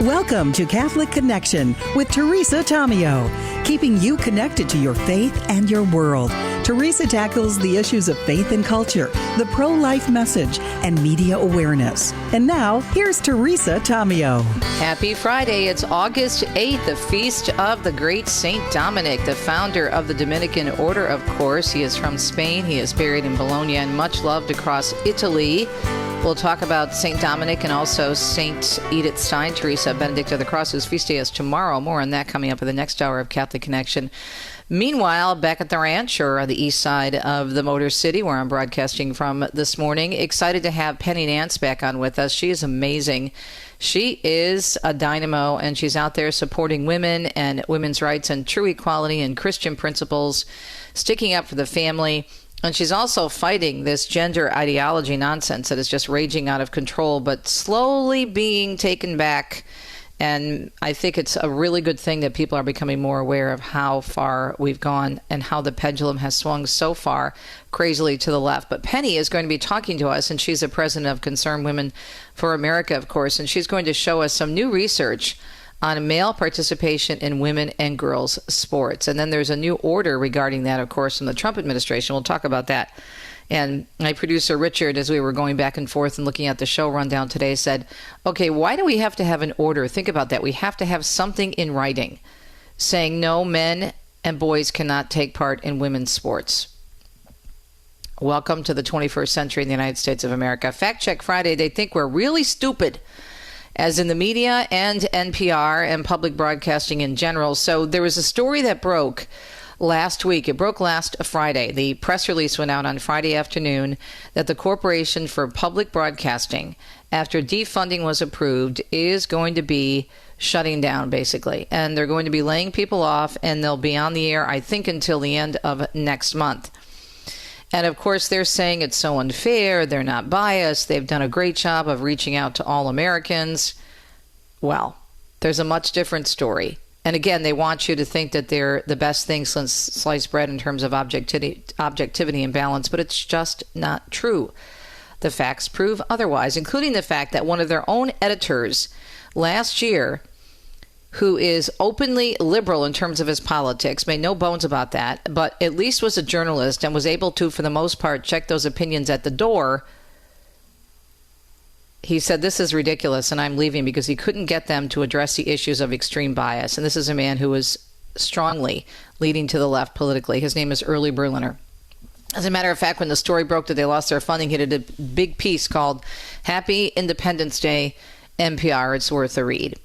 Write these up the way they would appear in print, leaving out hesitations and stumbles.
Welcome to Catholic Connection with Teresa Tomeo, keeping you connected to your faith and your world. Teresa tackles the issues of faith and culture, the pro-life message, and media awareness. And now, here's Teresa Tomeo. Happy Friday. It's August 8th, the feast of the great Saint Dominic, the founder of the Dominican Order, of course. He is from Spain. He is buried in Bologna and much loved across Italy. We'll talk about St. Dominic and also St. Edith Stein, Teresa Benedicta of the Cross, whose feast day is tomorrow. More on that coming up in the next hour of Catholic Connection. Meanwhile, back at the ranch, or on the east side of the Motor City, where I'm broadcasting from this morning, excited to have Penny Nance back on with us. She is amazing. She is a dynamo, and she's out there supporting women and women's rights and true equality and Christian principles, sticking up for the family. And she's also fighting this gender ideology nonsense that is just raging out of control, but slowly being taken back. And I think it's a really good thing that people are becoming more aware of how far we've gone and how the pendulum has swung so far crazily to the left. But Penny is going to be talking to us, and she's the president of Concerned Women for America, of course, and she's going to show us some new research on male participation in women and girls sports. And then there's a new order regarding that, of course, from the Trump administration. We'll talk about that. And my producer, Richard, as we were going back and forth and looking at the show rundown today, said, okay, why do we have to have an order? Think about that. We have to have something in writing saying no, men and boys cannot take part in women's sports. Welcome to the 21st century in the United States of America. Fact Check Friday, they think we're really stupid, as in the media and NPR and public broadcasting in general. So there was a story that broke last week. It broke last Friday. The press release went out on Friday afternoon that the Corporation for Public Broadcasting, after defunding was approved, is going to be shutting down, basically. And they're going to be laying people off, and they'll be on the air, I think, until the end of next month. And of course, they're saying it's so unfair. They're not biased. They've done a great job of reaching out to all Americans. Well, there's a much different story. And again, they want you to think that they're the best thing since sliced bread in terms of objectivity and balance, but it's just not true. The facts prove otherwise, including the fact that one of their own editors last year, who is openly liberal in terms of his politics, made no bones about that, but at least was a journalist and was able to, for the most part, check those opinions at the door. He said, this is ridiculous, and I'm leaving, because he couldn't get them to address the issues of extreme bias. And this is a man who is strongly leading to the left politically. His name is Early Berliner. As a matter of fact, when the story broke that they lost their funding, he did a big piece called Happy Independence Day, NPR. It's worth a read.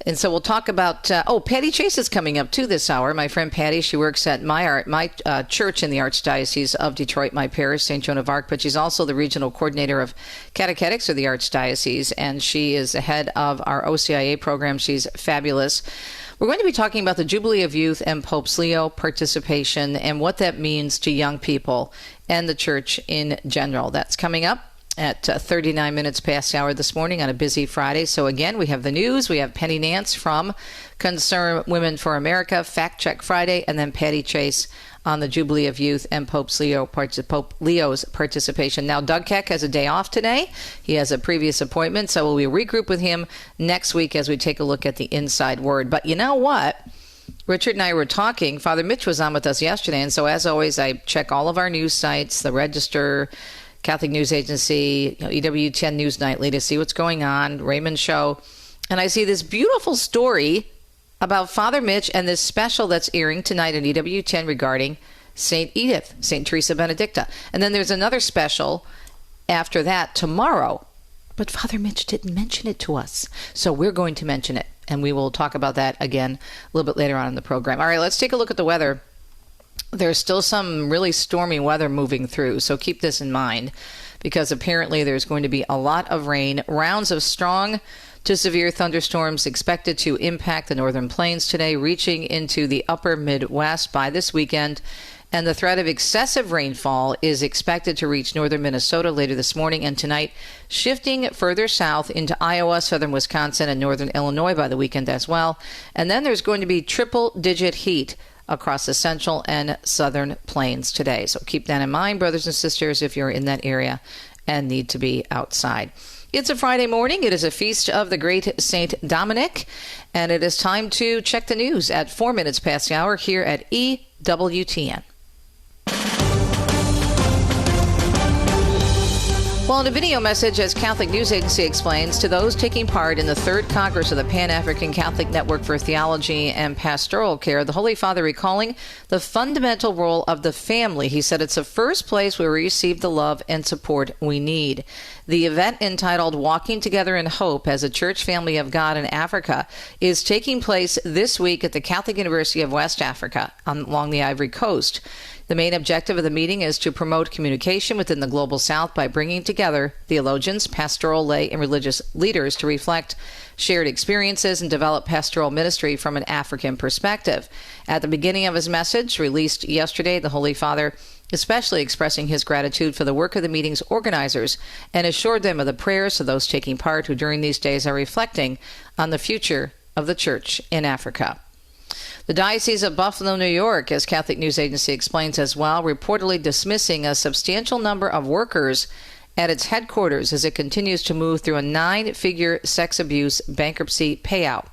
And so we'll talk about, Patty Chase is coming up too this hour. My friend Patty, she works at my church in the Archdiocese of Detroit, my parish, St. Joan of Arc, but she's also the regional coordinator of catechetics of the Archdiocese, and she is the head of our OCIA program. She's fabulous. We're going to be talking about the Jubilee of Youth and Pope Leo participation and what that means to young people and the church in general. That's coming up at 39 minutes past the hour this morning on a busy Friday. So again, we have the news. We have Penny Nance from Concerned Women for America, Fact Check Friday, and then Patty Chase on the Jubilee of Youth and Pope Leo's participation. Now, Doug Keck has a day off today. He has a previous appointment, so we'll regroup with him next week as we take a look at the inside word. But you know what? Richard and I were talking. Father Mitch was on with us yesterday, and so as always, I check all of our news sites, the Register, Catholic News Agency, EWTN News Nightly, to see what's going on, Raymond Show. And I see this beautiful story about Father Mitch and this special that's airing tonight on EWTN regarding St. Edith, St. Teresa Benedicta. And then there's another special after that tomorrow. But Father Mitch didn't mention it to us. So we're going to mention it. And we will talk about that again a little bit later on in the program. All right, let's take a look at the weather. There's still some really stormy weather moving through, so keep this in mind, because apparently there's going to be a lot of rain. Rounds of strong to severe thunderstorms expected to impact the northern plains today, reaching into the upper Midwest by this weekend. And the threat of excessive rainfall is expected to reach northern Minnesota later this morning and tonight, shifting further south into Iowa, southern Wisconsin, and northern Illinois by the weekend as well. And then there's going to be triple-digit heat across the central and southern plains today. So keep that in mind, brothers and sisters, if you're in that area and need to be outside. It's a Friday morning. It is a feast of the great Saint Dominic, and it is time to check the news at 4 minutes past the hour here at EWTN. Well, in a video message, as Catholic News Agency explains, to those taking part in the Third Congress of the Pan-African Catholic Network for Theology and Pastoral Care, the Holy Father recalling the fundamental role of the family. He said it's the first place where we receive the love and support we need. The event, entitled Walking Together in Hope as a Church Family of God in Africa, is taking place this week at the Catholic University of West Africa along the Ivory Coast. The main objective of the meeting is to promote communication within the Global South by bringing together theologians, pastoral, lay, and religious leaders to reflect shared experiences and develop pastoral ministry from an African perspective. At the beginning of his message, released yesterday, the Holy Father especially expressing his gratitude for the work of the meeting's organizers and assured them of the prayers of those taking part who during these days are reflecting on the future of the Church in Africa. The Diocese of Buffalo, New York, as Catholic News Agency explains as well, reportedly dismissing a substantial number of workers at its headquarters as it continues to move through a 9-figure sex abuse bankruptcy payout.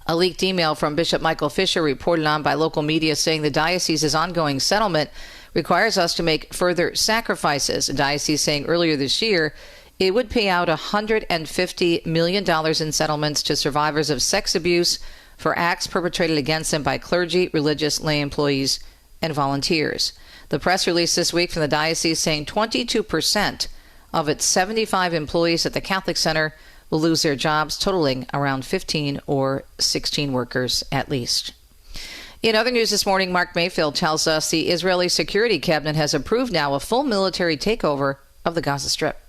A leaked email from Bishop Michael Fisher reported on by local media saying the diocese's ongoing settlement requires us to make further sacrifices. The diocese saying earlier this year it would pay out $150 million in settlements to survivors of sex abuse for acts perpetrated against them by clergy, religious, lay employees, and volunteers. The press release this week from the diocese saying 22% of its 75 employees at the Catholic Center will lose their jobs, totaling around 15 or 16 workers at least. In other news this morning, Mark Mayfield tells us the Israeli Security Cabinet has approved now a full military takeover of the Gaza Strip.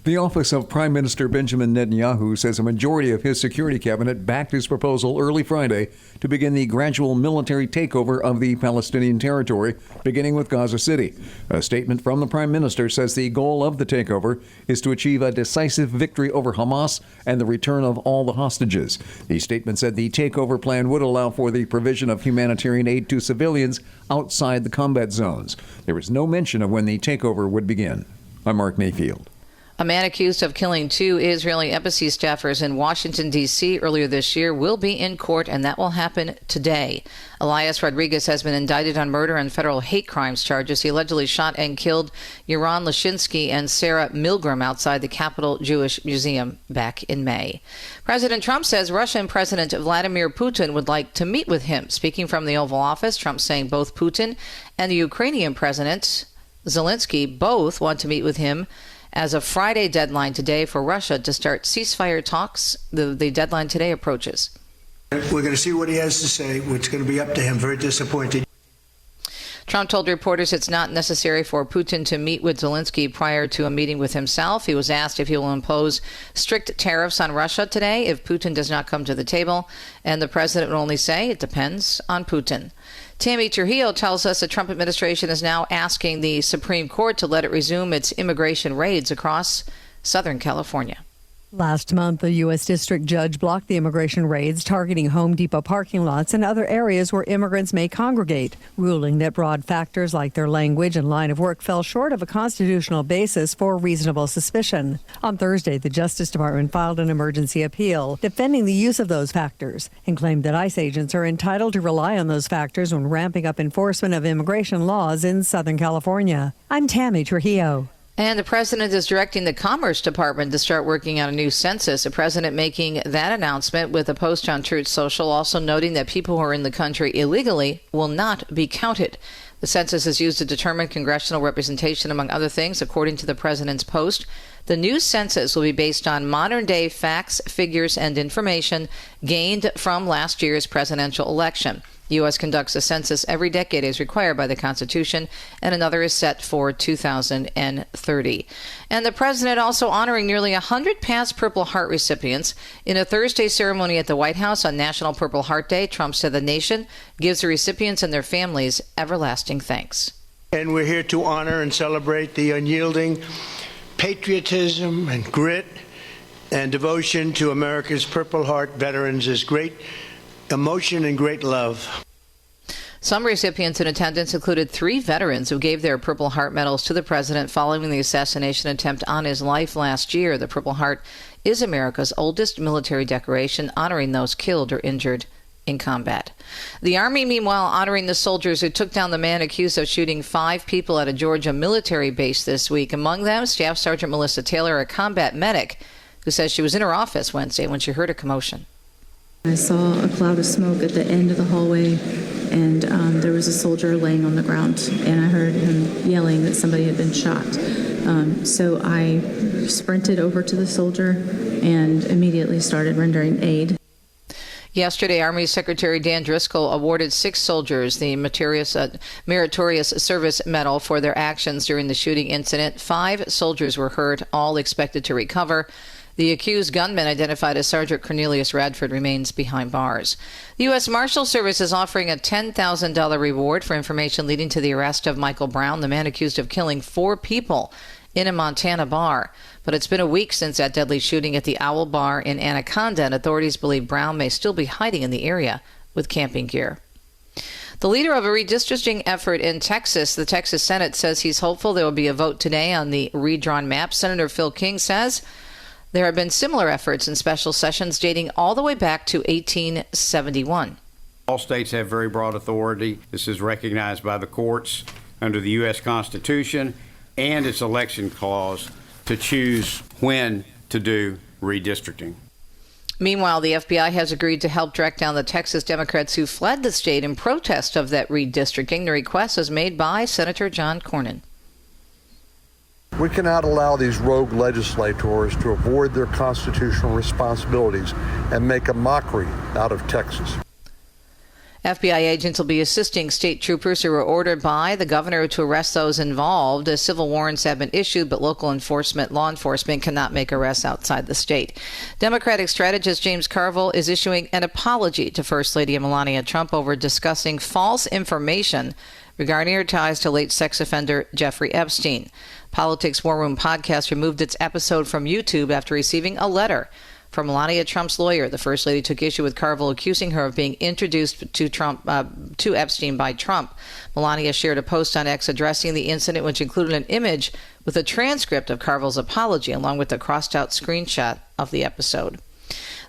The office of Prime Minister Benjamin Netanyahu says a majority of his security cabinet backed his proposal early Friday to begin the gradual military takeover of the Palestinian territory, beginning with Gaza City. A statement from the Prime Minister says the goal of the takeover is to achieve a decisive victory over Hamas and the return of all the hostages. The statement said the takeover plan would allow for the provision of humanitarian aid to civilians outside the combat zones. There was no mention of when the takeover would begin. I'm Mark Mayfield. A man accused of killing 2 Israeli embassy staffers in Washington, D.C. earlier this year will be in court, and that will happen today. Elias Rodriguez has been indicted on murder and federal hate crimes charges. He allegedly shot and killed Yaron Lashinsky and Sarah Milgram outside the Capitol Jewish Museum back in May. President Trump says Russian President Vladimir Putin would like to meet with him. Speaking from the Oval Office, Trump saying both Putin and the Ukrainian President Zelensky both want to meet with him as a Friday deadline today for Russia to start ceasefire talks. The deadline today approaches. We're going to see what he has to say. It's going to be up to him. Very disappointed. Trump told reporters it's not necessary for Putin to meet with Zelensky prior to a meeting with himself. He was asked if he will impose strict tariffs on Russia today if Putin does not come to the table, and the president will only say it depends on Putin. Tammy Trujillo tells us the Trump administration is now asking the Supreme Court to let it resume its immigration raids across Southern California. Last month, a U.S. district judge blocked the immigration raids targeting Home Depot parking lots and other areas where immigrants may congregate, ruling that broad factors like their language and line of work fell short of a constitutional basis for reasonable suspicion. On Thursday, the Justice Department filed an emergency appeal defending the use of those factors and claimed that ICE agents are entitled to rely on those factors when ramping up enforcement of immigration laws in Southern California. I'm Tammy Trujillo. And the president is directing the Commerce Department to start working on a new census. The president making that announcement with a post on Truth Social, also noting that people who are in the country illegally will not be counted. The census is used to determine congressional representation, among other things, according to the president's post. The new census will be based on modern-day facts, figures, and information gained from last year's presidential election. The U.S. conducts a census every decade as required by the Constitution, and another is set for 2030. And the president also honoring nearly 100 past Purple Heart recipients. In a Thursday ceremony at the White House on National Purple Heart Day, Trump said the nation gives the recipients and their families everlasting thanks. And we're here to honor and celebrate the unyielding patriotism and grit and devotion to America's Purple Heart veterans is great emotion and great love. Some recipients in attendance included 3 veterans who gave their Purple Heart medals to the president following the assassination attempt on his life last year. The Purple Heart is America's oldest military decoration, honoring those killed or injured in combat. The Army, meanwhile, honoring the soldiers who took down the man accused of shooting 5 people at a Georgia military base this week. Among them, Staff Sergeant Melissa Taylor, a combat medic, who says she was in her office Wednesday when she heard a commotion. I saw a cloud of smoke at the end of the hallway, and there was a soldier laying on the ground, and I heard him yelling that somebody had been shot. So I sprinted over to the soldier and immediately started rendering aid. Yesterday, Army Secretary Dan Driscoll awarded 6 soldiers the Meritorious Service Medal for their actions during the shooting incident. 5 soldiers were hurt, all expected to recover. The accused gunman, identified as Sergeant Cornelius Radford, remains behind bars. The U.S. Marshal Service is offering a $10,000 reward for information leading to the arrest of Michael Brown, the man accused of killing 4 people in a Montana bar. But it's been a week since that deadly shooting at the Owl Bar in Anaconda, and authorities believe Brown may still be hiding in the area with camping gear. The leader of a redistricting effort in Texas, the Texas Senate, says he's hopeful there will be a vote today on the redrawn map. Senator Phil King says there have been similar efforts in special sessions dating all the way back to 1871. All states have very broad authority. This is recognized by the courts under the U.S. Constitution and its election clause to choose when to do redistricting. Meanwhile, the FBI has agreed to help track down the Texas Democrats who fled the state in protest of that redistricting. The request was made by Senator John Cornyn. We cannot allow these rogue legislators to avoid their constitutional responsibilities and make a mockery out of Texas. FBI agents will be assisting state troopers who were ordered by the governor to arrest those involved. Civil warrants have been issued, but local law enforcement cannot make arrests outside the state. Democratic strategist James Carville is issuing an apology to First Lady Melania Trump over discussing false information regarding her ties to late sex offender Jeffrey Epstein. Politics War Room podcast removed its episode from YouTube after receiving a letter from Melania Trump's lawyer. The First Lady took issue with Carville, accusing her of being introduced to Epstein by Trump. Melania shared a post on X addressing the incident, which included an image with a transcript of Carville's apology, along with a crossed-out screenshot of the episode.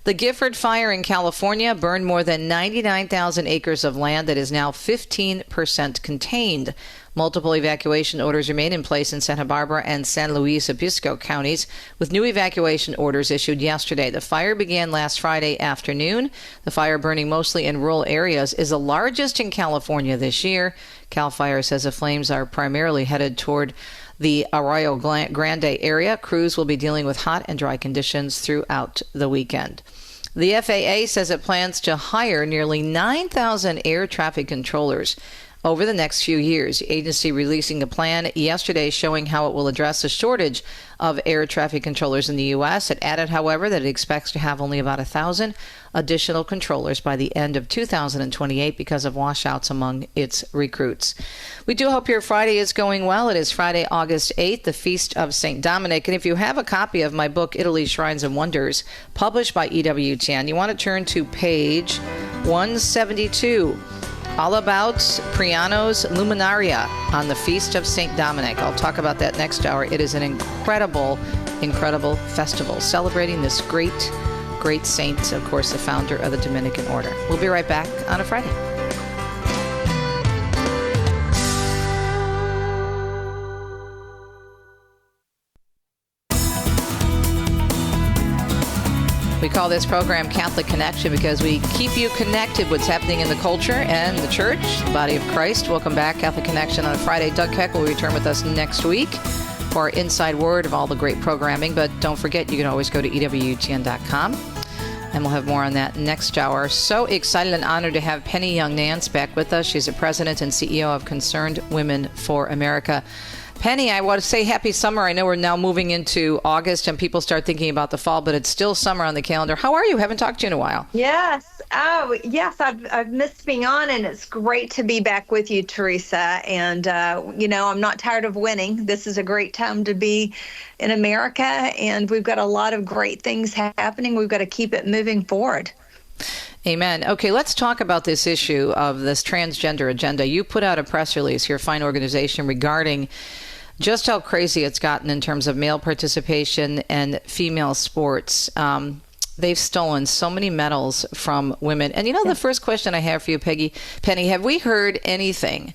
The Gifford Fire in California burned more than 99,000 acres of land that is now 15% contained. Multiple evacuation orders remain in place in Santa Barbara and San Luis Obispo counties, with new evacuation orders issued yesterday. The fire began last Friday afternoon. The fire, burning mostly in rural areas, is the largest in California this year. CAL FIRE says the flames are primarily headed toward the Arroyo Grande area. Crews will be dealing with hot and dry conditions throughout the weekend. The FAA says it plans to hire nearly 9,000 air traffic controllers over the next few years. The agency releasing a plan yesterday showing how it will address the shortage of air traffic controllers in the U.S. It added, however, that it expects to have only about 1,000 additional controllers by the end of 2028 because of washouts among its recruits. We do hope your Friday is going well. It is Friday, August 8th, the Feast of St. Dominic. And if you have a copy of my book, Italy, Shrines and Wonders, published by EWTN, you want to turn to page 172. All about Priano's Luminaria on the Feast of St. Dominic. I'll talk about that next hour. It is an incredible festival celebrating this great saint, of course, the founder of the Dominican order. We'll be right back on a Friday. We call this program Catholic Connection because we keep you connected what's happening in the culture and the church, the body of Christ. Welcome back, Catholic Connection on a Friday. Doug Keck will return with us next week for our inside word of all the great programming. But don't forget, you can always go to EWTN.com. And we'll have more on that next hour. So excited and honored to have Penny Young Nance back with us. She's the president and CEO of Concerned Women for America. Penny, I want to say happy summer. I know we're now moving into August and people start thinking about the fall, but it's still summer on the calendar. How are you? Haven't talked to you in a while. Yes. Oh, yes. I've missed being on, and it's great to be back with you, Teresa. And, I'm not tired of winning. This is a great time to be in America, and we've got a lot of great things happening. We've got to keep it moving forward. Amen. Okay, let's talk about this issue of this transgender agenda. You put out a press release, your fine organization, regarding just how crazy it's gotten in terms of male participation and female sports. They've stolen so many medals from women. And the first question I have for you, Penny, have we heard anything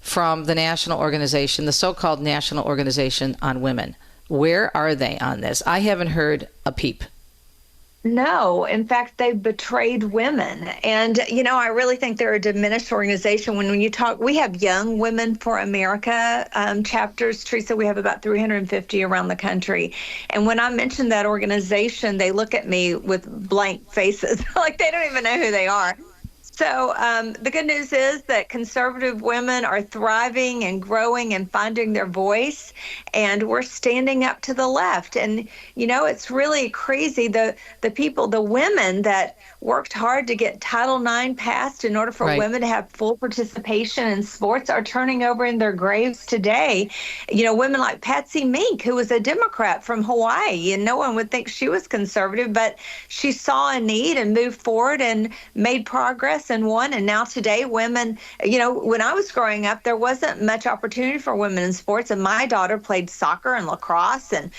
from the national organization, the so-called national organization on women? Where are they on this? I haven't heard a peep. No, in fact, they've betrayed women. And, I really think they're a diminished organization. When you talk, we have Young Women for America chapters, Teresa, we have about 350 around the country. And when I mention that organization, they look at me with blank faces, like they don't even know who they are. So the good news is that conservative women are thriving and growing and finding their voice, and we're standing up to the left. And, it's really crazy. The women that worked hard to get Title IX passed in order for women to have full participation in sports are turning over in their graves today. Women like Patsy Mink, who was a Democrat from Hawaii, and no one would think she was conservative, but she saw a need and moved forward and made progress and won. And now today, women, when I was growing up, there wasn't much opportunity for women in sports. And my daughter played soccer and lacrosse and,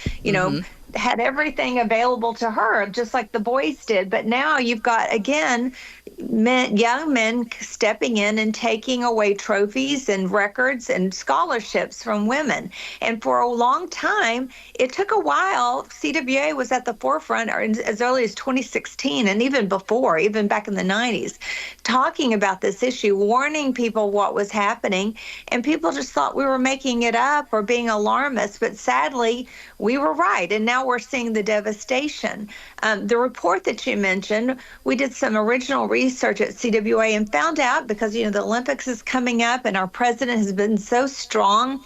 had everything available to her, just like the boys did. But now you've got, again, young men stepping in and taking away trophies and records and scholarships from women. And for a long time, it took a while. CWA was at the forefront as early as 2016 and even before, even back in the 90s, talking about this issue, warning people what was happening. And people just thought we were making it up or being alarmist. But sadly, we were right. And now we're seeing the devastation. The report that you mentioned, we did some original research at CWA and found out, because, the Olympics is coming up and our president has been so strong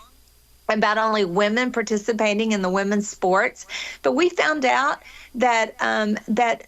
about only women participating in the women's sports. But we found out that that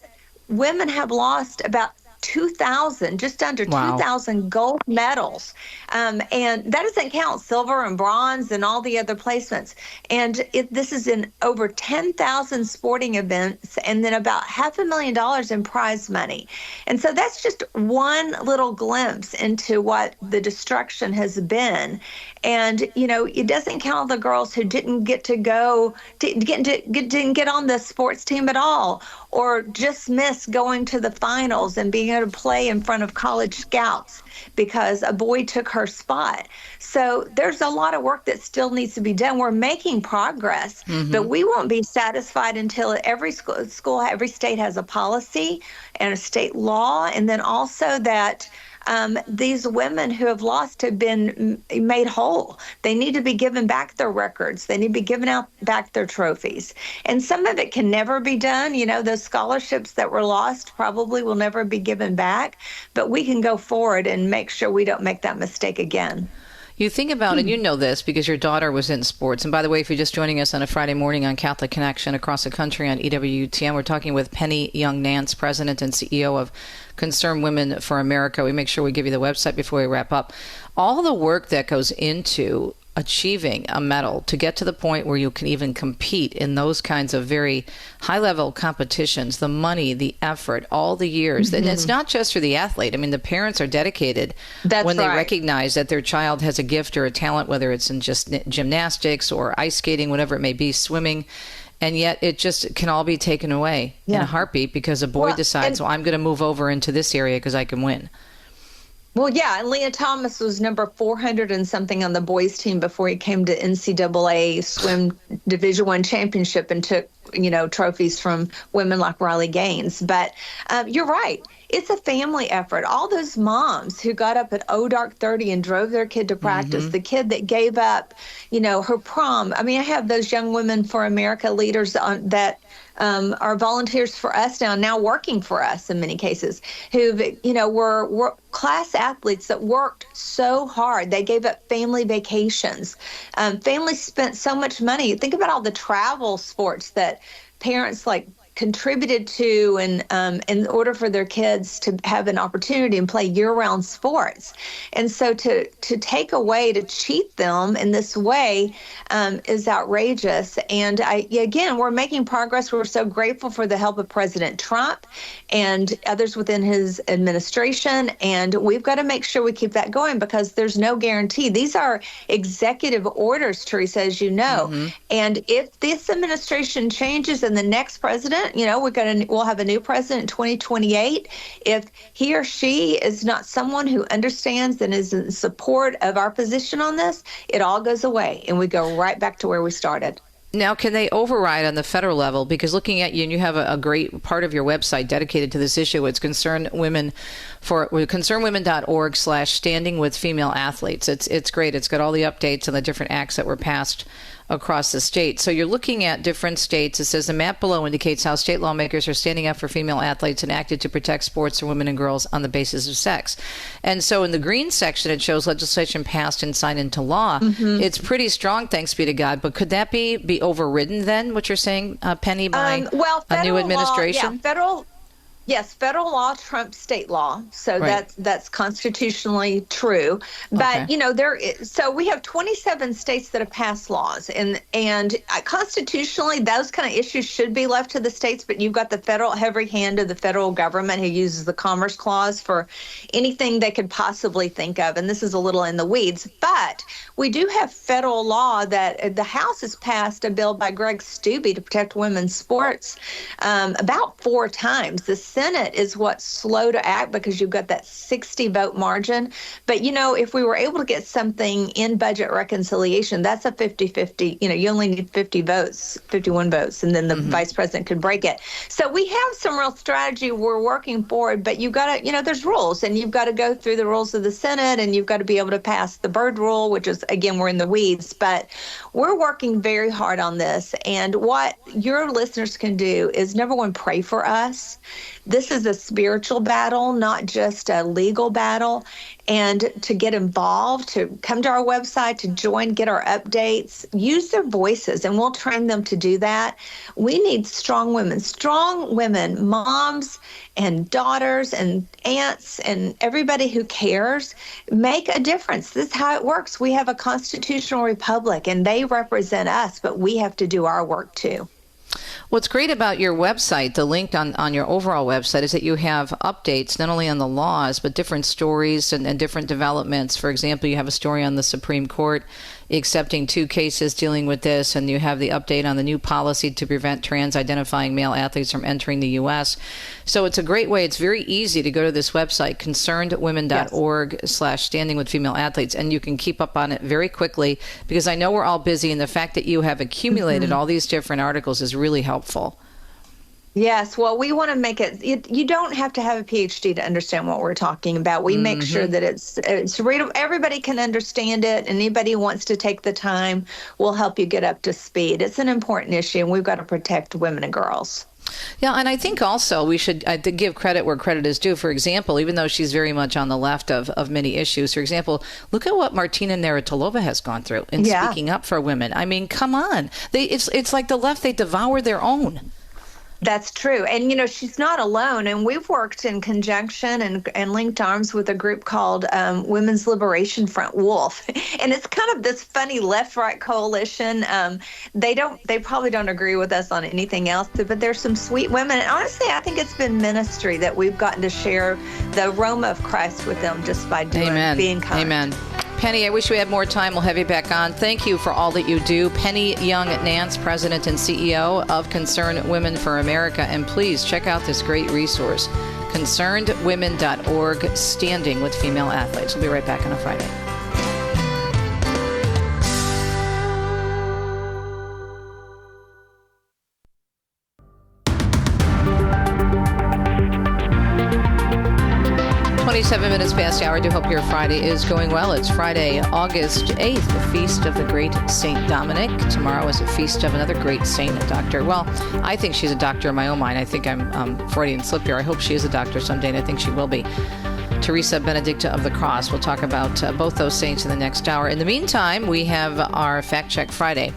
women have lost about 2,000, just under 2,000 gold medals. And that doesn't count silver and bronze and all the other placements. And this is in over 10,000 sporting events and then about $500,000 in prize money. And so that's just one little glimpse into what the destruction has been. And, it doesn't count all the girls who didn't get to go, didn't get on the sports team at all, or just missed going to the finals and being able to play in front of college scouts because a boy took her spot. So there's a lot of work that still needs to be done. We're making progress, but we won't be satisfied until every school, every state has a policy and a state law, and then also that these women who have lost have been made whole. They need to be given back their records. They need to be given back their trophies. And some of it can never be done. Those scholarships that were lost probably will never be given back. But we can go forward and make sure we don't make that mistake again. You think about, and you know this because your daughter was in sports. And by the way, if you're just joining us on a Friday morning on Catholic Connection across the country on EWTN, we're talking with Penny Young Nance, President and CEO of Concerned Women for America. We make sure we give you the website before we wrap up. All the work that goes into achieving a medal to get to the point where you can even compete in those kinds of very high-level competitions, the money, the effort, all the years. And it's not just for the athlete. I mean, the parents are dedicated when they recognize that their child has a gift or a talent, whether it's in just gymnastics or ice skating, whatever it may be, swimming. And yet it just can all be taken away in a heartbeat because a boy decides, I'm going to move over into this area because I can win. Well, yeah, and Leah Thomas was number 400 and something on the boys team before he came to NCAA swim Division I championship and took, trophies from women like Riley Gaines. But you're right. It's a family effort. All those moms who got up at dark 30 and drove their kid to practice, the kid that gave up, her prom. I mean, I have those Young Women for America leaders that are volunteers for us now working for us in many cases, who, were class athletes that worked so hard. They gave up family vacations. Families spent so much money. Think about all the travel sports that parents like contributed to, and in order for their kids to have an opportunity and play year-round sports. And so to take away, to cheat them in this way is outrageous. And again, we're making progress. We're so grateful for the help of President Trump and others within his administration. And we've got to make sure we keep that going, because there's no guarantee. These are executive orders, Teresa, as you know. Mm-hmm. And if this administration changes and the next president, we'll have a new president in 2028. If he or she is not someone who understands and is in support of our position on this, it all goes away and we go right back to where we started. Now, can they override on the federal level? Because looking at you, and you have a great part of your website dedicated to this issue. It's concernwomen.org/standing with female athletes. It's great. It's got all the updates on the different acts that were passed across the state. So you're looking at different states. It says the map below indicates how state lawmakers are standing up for female athletes and acted to protect sports for women and girls on the basis of sex. And so in the green section, it shows legislation passed and signed into law. Mm-hmm. It's pretty strong, thanks be to God. But could that be overridden then, what you're saying, Penny, by a new administration? Yes, federal law trumps state law, so right. that's constitutionally true. But so we have 27 states that have passed laws, and constitutionally, those kind of issues should be left to the states. But you've got the heavy hand of the federal government who uses the Commerce Clause for anything they could possibly think of, and this is a little in the weeds. But we do have federal law that the House has passed a bill by Greg Steube to protect women's sports about 4 times. The Senate is what's slow to act because you've got that 60 vote margin. But, if we were able to get something in budget reconciliation, that's a 50-50. You only need 51 votes, and then the vice president could break it. So we have some real strategy we're working forward, but you've got to, there's rules, and you've got to go through the rules of the Senate, and you've got to be able to pass the Byrd rule, which is, again, we're in the weeds, but we're working very hard on this. And what your listeners can do is, number one, pray for us. This is a spiritual battle, not just a legal battle. And to get involved, to come to our website, to join, get our updates, use their voices, and we'll train them to do that. We need strong women, moms and daughters and aunts and everybody who cares. Make a difference. This is how it works. We have a constitutional republic, and they represent us, but we have to do our work too. What's great about your website, the link on your overall website, is that you have updates not only on the laws, but different stories and different developments. For example, you have a story on the Supreme Court accepting 2 cases dealing with this, and you have the update on the new policy to prevent trans-identifying male athletes from entering the U.S. So it's a great way. It's very easy to go to this website, concernedwomen.org/standing with female athletes, and you can keep up on it very quickly, because I know we're all busy, and the fact that you have accumulated all these different articles is really helpful. Yes, well, we want to make it, you don't have to have a PhD to understand what we're talking about. We make sure that it's readable. Everybody can understand it, and anybody who wants to take the time will help you get up to speed. It's an important issue, and we've got to protect women and girls. Yeah, and I think also we should give credit where credit is due. For example, even though she's very much on the left of many issues, for example, look at what Martina Navratilova has gone through in speaking up for women. I mean, come on. It's like the left, they devour their own. That's true. And, she's not alone. And we've worked in conjunction and linked arms with a group called Women's Liberation Front, WOLF. And it's kind of this funny left-right coalition. They probably don't agree with us on anything else, but there's some sweet women. And honestly, I think it's been ministry that we've gotten to share the aroma of Christ with them just by being kind. Amen. Penny, I wish we had more time. We'll have you back on. Thank you for all that you do. Penny Young Nance, President and CEO of Concerned Women for America. And please check out this great resource, concernedwomen.org, standing with female athletes. We'll be right back on a Friday. Minutes past the hour. I do hope your Friday is going well. It's Friday, August 8th, the feast of the great Saint Dominic. Tomorrow is a feast of another great saint, a doctor. Well, I think she's a doctor in my own mind. I think I'm Freudian slip here. I hope she is a doctor someday, and I think she will be. Teresa Benedicta of the Cross. We'll talk about both those saints in the next hour. In the meantime, we have our Fact Check Friday.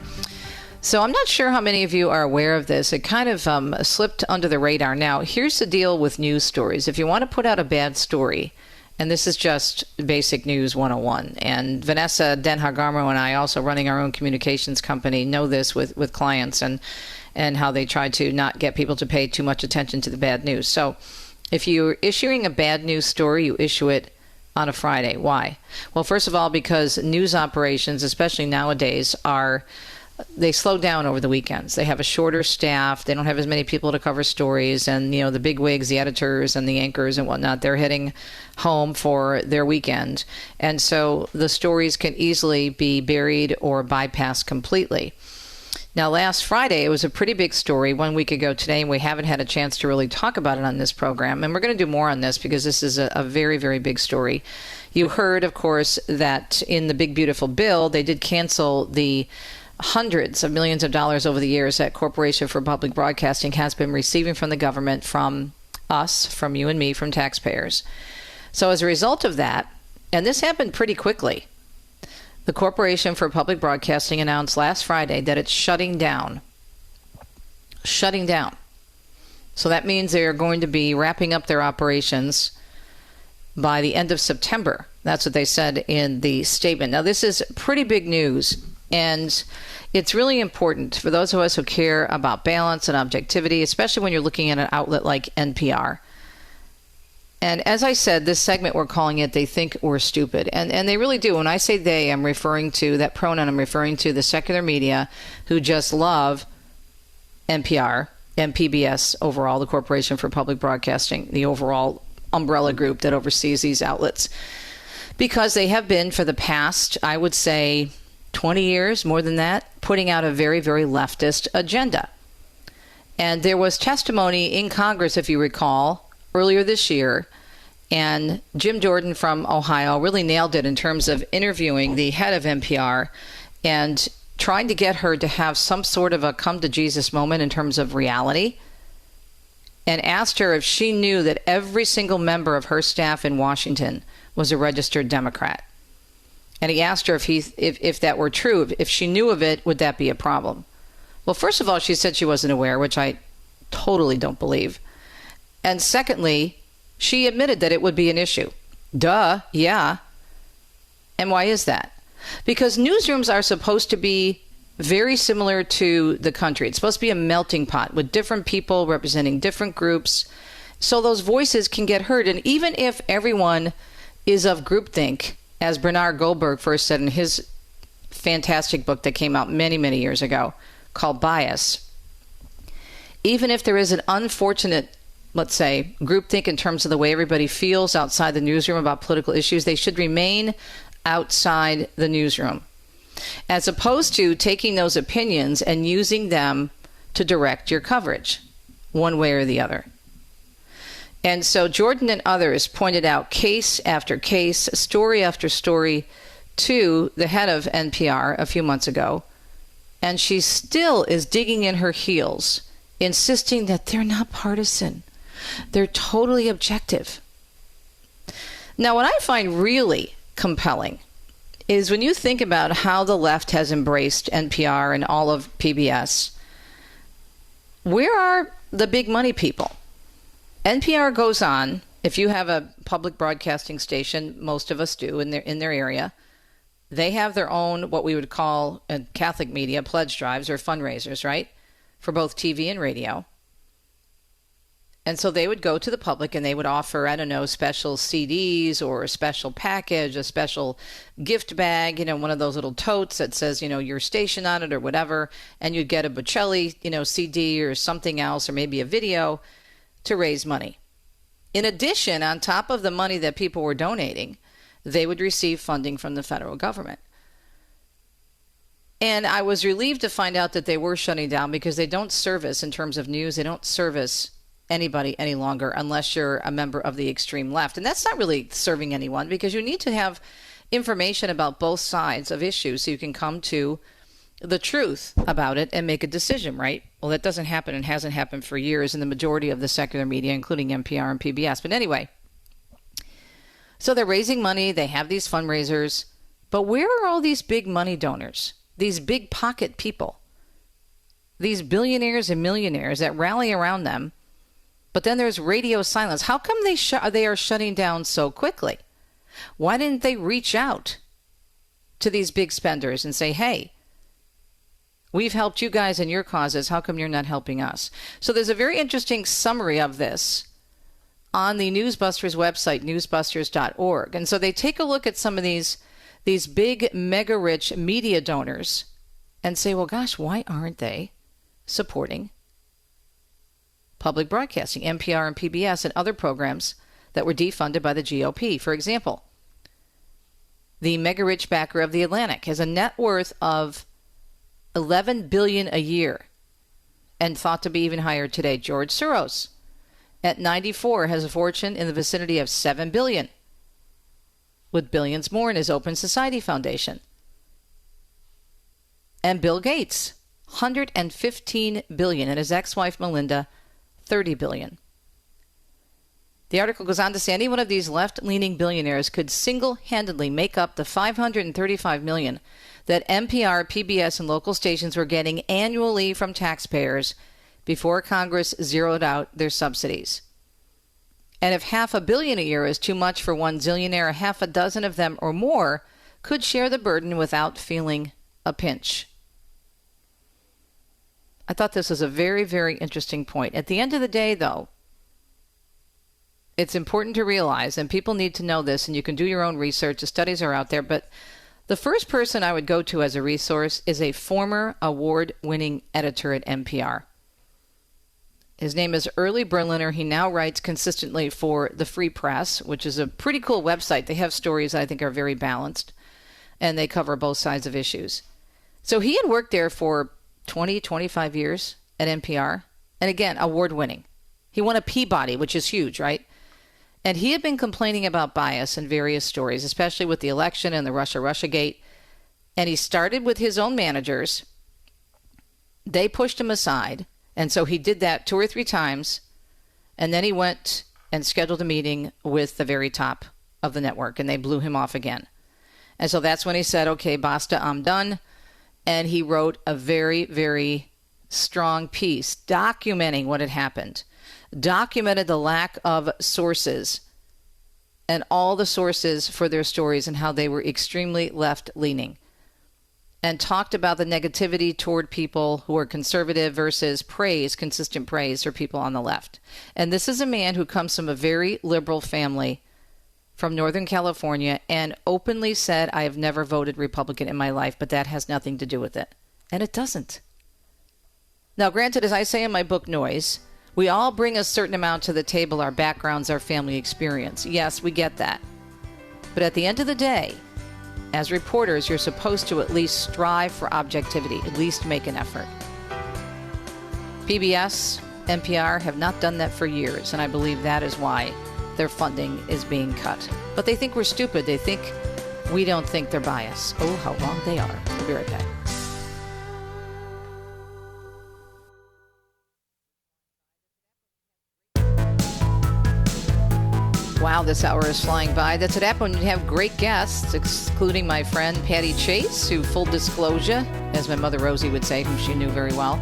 So I'm not sure how many of you are aware of this. It kind of slipped under the radar. Now, here's the deal with news stories. If you want to put out a bad story, and this is just basic news 101, and Vanessa Denhagarmo and I, also running our own communications company, know this with clients and how they try to not get people to pay too much attention to the bad news. So if you're issuing a bad news story, you issue it on a Friday. Why? Well, first of all, because news operations, especially nowadays, they slow down over the weekends. They have a shorter staff. They don't have as many people to cover stories. And, the big wigs, the editors and the anchors and whatnot, they're heading home for their weekend. And so the stories can easily be buried or bypassed completely. Now, last Friday, it was a pretty big story 1 week ago today, and we haven't had a chance to really talk about it on this program. And we're going to do more on this because this is a very, very big story. You heard, of course, that in the Big Beautiful Bill, they did cancel the hundreds of millions of dollars over the years that Corporation for Public Broadcasting has been receiving from the government, from us, from you and me, from taxpayers. So as a result of that, and this happened pretty quickly, the Corporation for Public Broadcasting announced last Friday that it's shutting down. Shutting down. So that means they are going to be wrapping up their operations by the end of September. That's what they said in the statement. Now, this is pretty big news. And it's really important for those of us who care about balance and objectivity, especially when you're looking at an outlet like NPR. And as I said, this segment, we're calling it They Think We're Stupid. And they really do. When I say they, I'm referring to that pronoun. I'm referring to the secular media who just love NPR and PBS overall, the Corporation for Public Broadcasting, the overall umbrella group that oversees these outlets. Because they have been, for the past, I would say, 20 years, more than that, putting out a very, very leftist agenda. And there was testimony in Congress, if you recall, earlier this year, and Jim Jordan from Ohio really nailed it in terms of interviewing the head of NPR and trying to get her to have some sort of a come to Jesus moment in terms of reality, and asked her if she knew that every single member of her staff in Washington was a registered Democrat. And he asked her if that were true, if she knew of it, would that be a problem? Well, first of all, she said she wasn't aware, which I totally don't believe. And secondly, she admitted that it would be an issue. Duh, yeah. And why is that? Because newsrooms are supposed to be very similar to the country. It's supposed to be a melting pot with different people representing different groups, so those voices can get heard. And even if everyone is of groupthink, as Bernard Goldberg first said in his fantastic book that came out many, many years ago called Bias, even if there is an unfortunate, let's say, groupthink in terms of the way everybody feels outside the newsroom about political issues, they should remain outside the newsroom, as opposed to taking those opinions and using them to direct your coverage one way or the other. And so Jordan and others pointed out case after case, story after story to the head of NPR a few months ago. And she still is digging in her heels, insisting that they're not partisan. They're totally objective. Now, what I find really compelling is when you think about how the left has embraced NPR and all of PBS, where are the big money people? NPR goes on, if you have a public broadcasting station, most of us do in their area, they have their own, what we would call Catholic media, pledge drives or fundraisers, right? For both TV and radio. And so they would go to the public and they would offer, I don't know, special CDs or a special package, a special gift bag, one of those little totes that says, your station on it or whatever. And you'd get a Bocelli, CD or something else, or maybe a video to raise money. In addition, on top of the money that people were donating, they would receive funding from the federal government. And I was relieved to find out that they were shutting down because they don't service, in terms of news, they don't service anybody any longer unless you're a member of the extreme left. And that's not really serving anyone, because you need to have information about both sides of issues so you can come to the truth about it and make a decision, right? Well, that doesn't happen and hasn't happened for years in the majority of the secular media, including NPR and PBS. But anyway, so they're raising money, they have these fundraisers, but where are all these big money donors, these big pocket people? these billionaires and millionaires that rally around them, but then there's radio silence. How come they are shutting down so quickly? Why didn't they reach out to these big spenders and say, hey, we've helped you guys in your causes. How come you're not helping us? So there's a very interesting summary of this on the Newsbusters website, newsbusters.org. And so they take a look at some of these big mega-rich media donors and say, well, gosh, why aren't they supporting public broadcasting, NPR and PBS and other programs that were defunded by the GOP? For example, the mega-rich backer of The Atlantic has a net worth of $11 billion a year and thought to be even higher today. George Soros, at 94, has a fortune in the vicinity of $7 billion, with billions more in his Open Society Foundation. And Bill Gates, $115 billion, and his ex-wife Melinda, $30 billion. The article goes on to say any one of these left-leaning billionaires could single-handedly make up the $535 million that NPR, PBS, and local stations were getting annually from taxpayers before Congress zeroed out their subsidies. And if $500 million a year is too much for one zillionaire, half a dozen of them or more could share the burden without feeling a pinch. I thought this was a very, very interesting point. At the end of the day, though, it's important to realize, and people need to know this, and you can do your own research, the studies are out there, but the first person I would go to as a resource is a former award-winning editor at NPR. His name is Early Berliner. He now writes consistently for the Free Press, which is a pretty cool website. They have stories I think are very balanced, and they cover both sides of issues. So he had worked there for 20, 25 years at NPR, and again, award-winning. He won a Peabody, which is huge, right? And he had been complaining about bias in various stories, especially with the election and the Russia-Russiagate. And he started with his own managers. They pushed him aside. And so he did that 2 or 3 times. And then he went and scheduled a meeting with the very top of the network. And they blew him off again. And so that's when he said, okay, basta, I'm done. And he wrote a very, very strong piece documenting what had happened. Documented the lack of sources and all the sources for their stories and how they were extremely left-leaning, and talked about the negativity toward people who are conservative versus praise, consistent praise for people on the left. And this is a man who comes from a very liberal family from Northern California and openly said, I have never voted Republican in my life, but that has nothing to do with it. And it doesn't. Now, granted, as I say in my book, Noise, we all bring a certain amount to the table, our backgrounds, our family experience. Yes, we get that. But at the end of the day, as reporters, you're supposed to at least strive for objectivity, at least make an effort. PBS, NPR have not done that for years, and I believe that is why their funding is being cut. But they think we're stupid. They think we don't think they're biased. Oh, how wrong they are. We'll be right back. Wow, this hour is flying by. That's what happens when you have great guests, including my friend Patty Chase, who, full disclosure, as my mother Rosie would say, whom she knew very well,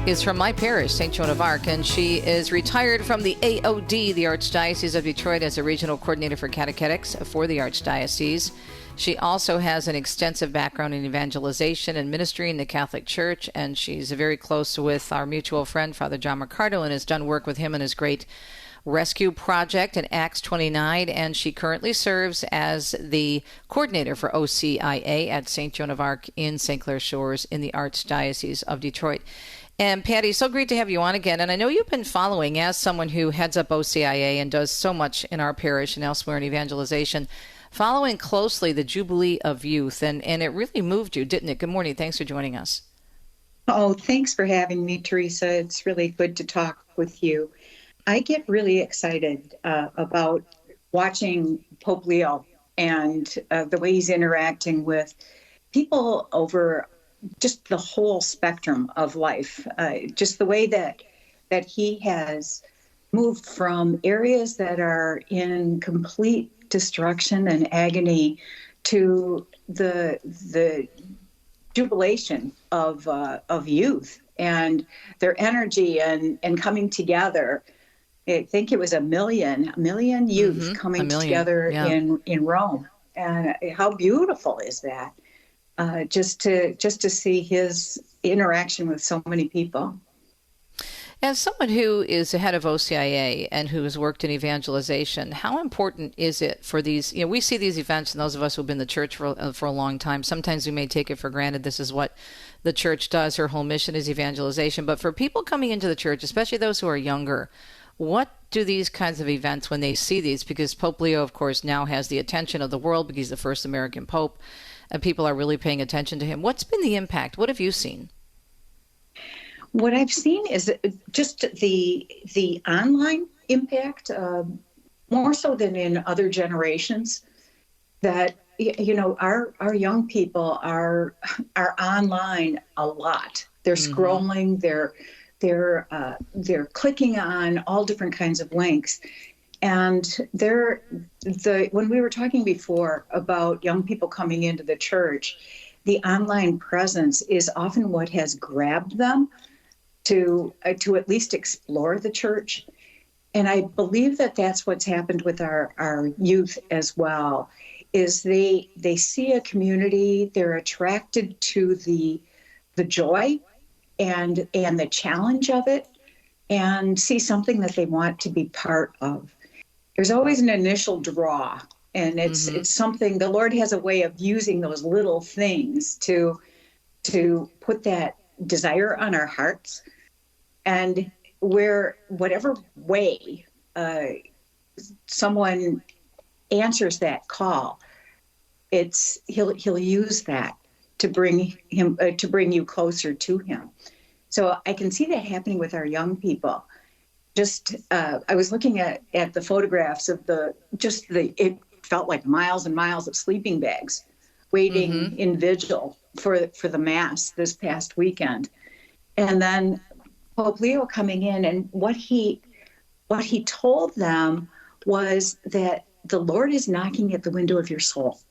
is from my parish, St. Joan of Arc, and she is retired from the AOD, the Archdiocese of Detroit, as a regional coordinator for catechetics for the Archdiocese. She also has an extensive background in evangelization and ministry in the Catholic Church, and she's very close with our mutual friend, Father John Mercado, and has done work with him in his great rescue project in Acts 29, and she currently serves as the coordinator for OCIA at St. Joan of Arc in St. Clair Shores in the Archdiocese of Detroit. And Patty, so great to have you on again. And I know you've been following, as someone who heads up OCIA and does so much in our parish and elsewhere in evangelization, following closely the Jubilee of Youth, and it really moved you, didn't it? Good morning. Thanks for joining us. Oh, thanks for having me, Teresa. It's really good to talk with you. I get really excited about watching Pope Leo and the way he's interacting with people over just the whole spectrum of life. Just the way that he has moved from areas that are in complete destruction and agony to the jubilation of youth and their energy and coming together. I think it was a million youth coming together in Rome. And how beautiful is that? Just to see his interaction with so many people. As someone who is the head of OCIA and who has worked in evangelization, how important is it for these, we see these events, and those of us who have been in the church for a long time, sometimes we may take it for granted this is what the church does. Her whole mission is evangelization. But for people coming into the church, especially those who are younger, what do these kinds of events, when they see these, because Pope Leo, of course, now has the attention of the world because he's the first American Pope, and people are really paying attention to him. What's been the impact? What have you seen? What I've seen is just the online impact, more so than in other generations. That our young people are online a lot. They're scrolling. They're clicking on all different kinds of links, and when we were talking before about young people coming into the church, the online presence is often what has grabbed them to at least explore the church. And I believe that that's what's happened with our youth as well, is they see a community, they're attracted to the joy and the challenge of it, and see something that they want to be part of. There's always an initial draw, and it's something the Lord has a way of using those little things to put that desire on our hearts. And whatever way someone answers that call, he'll use that to bring you closer to him. So I can see that happening with our young people. I was looking at the photographs of it felt like miles and miles of sleeping bags waiting in vigil for the Mass this past weekend. And then Pope Leo coming in, and what he told them was that the Lord is knocking at the window of your soul.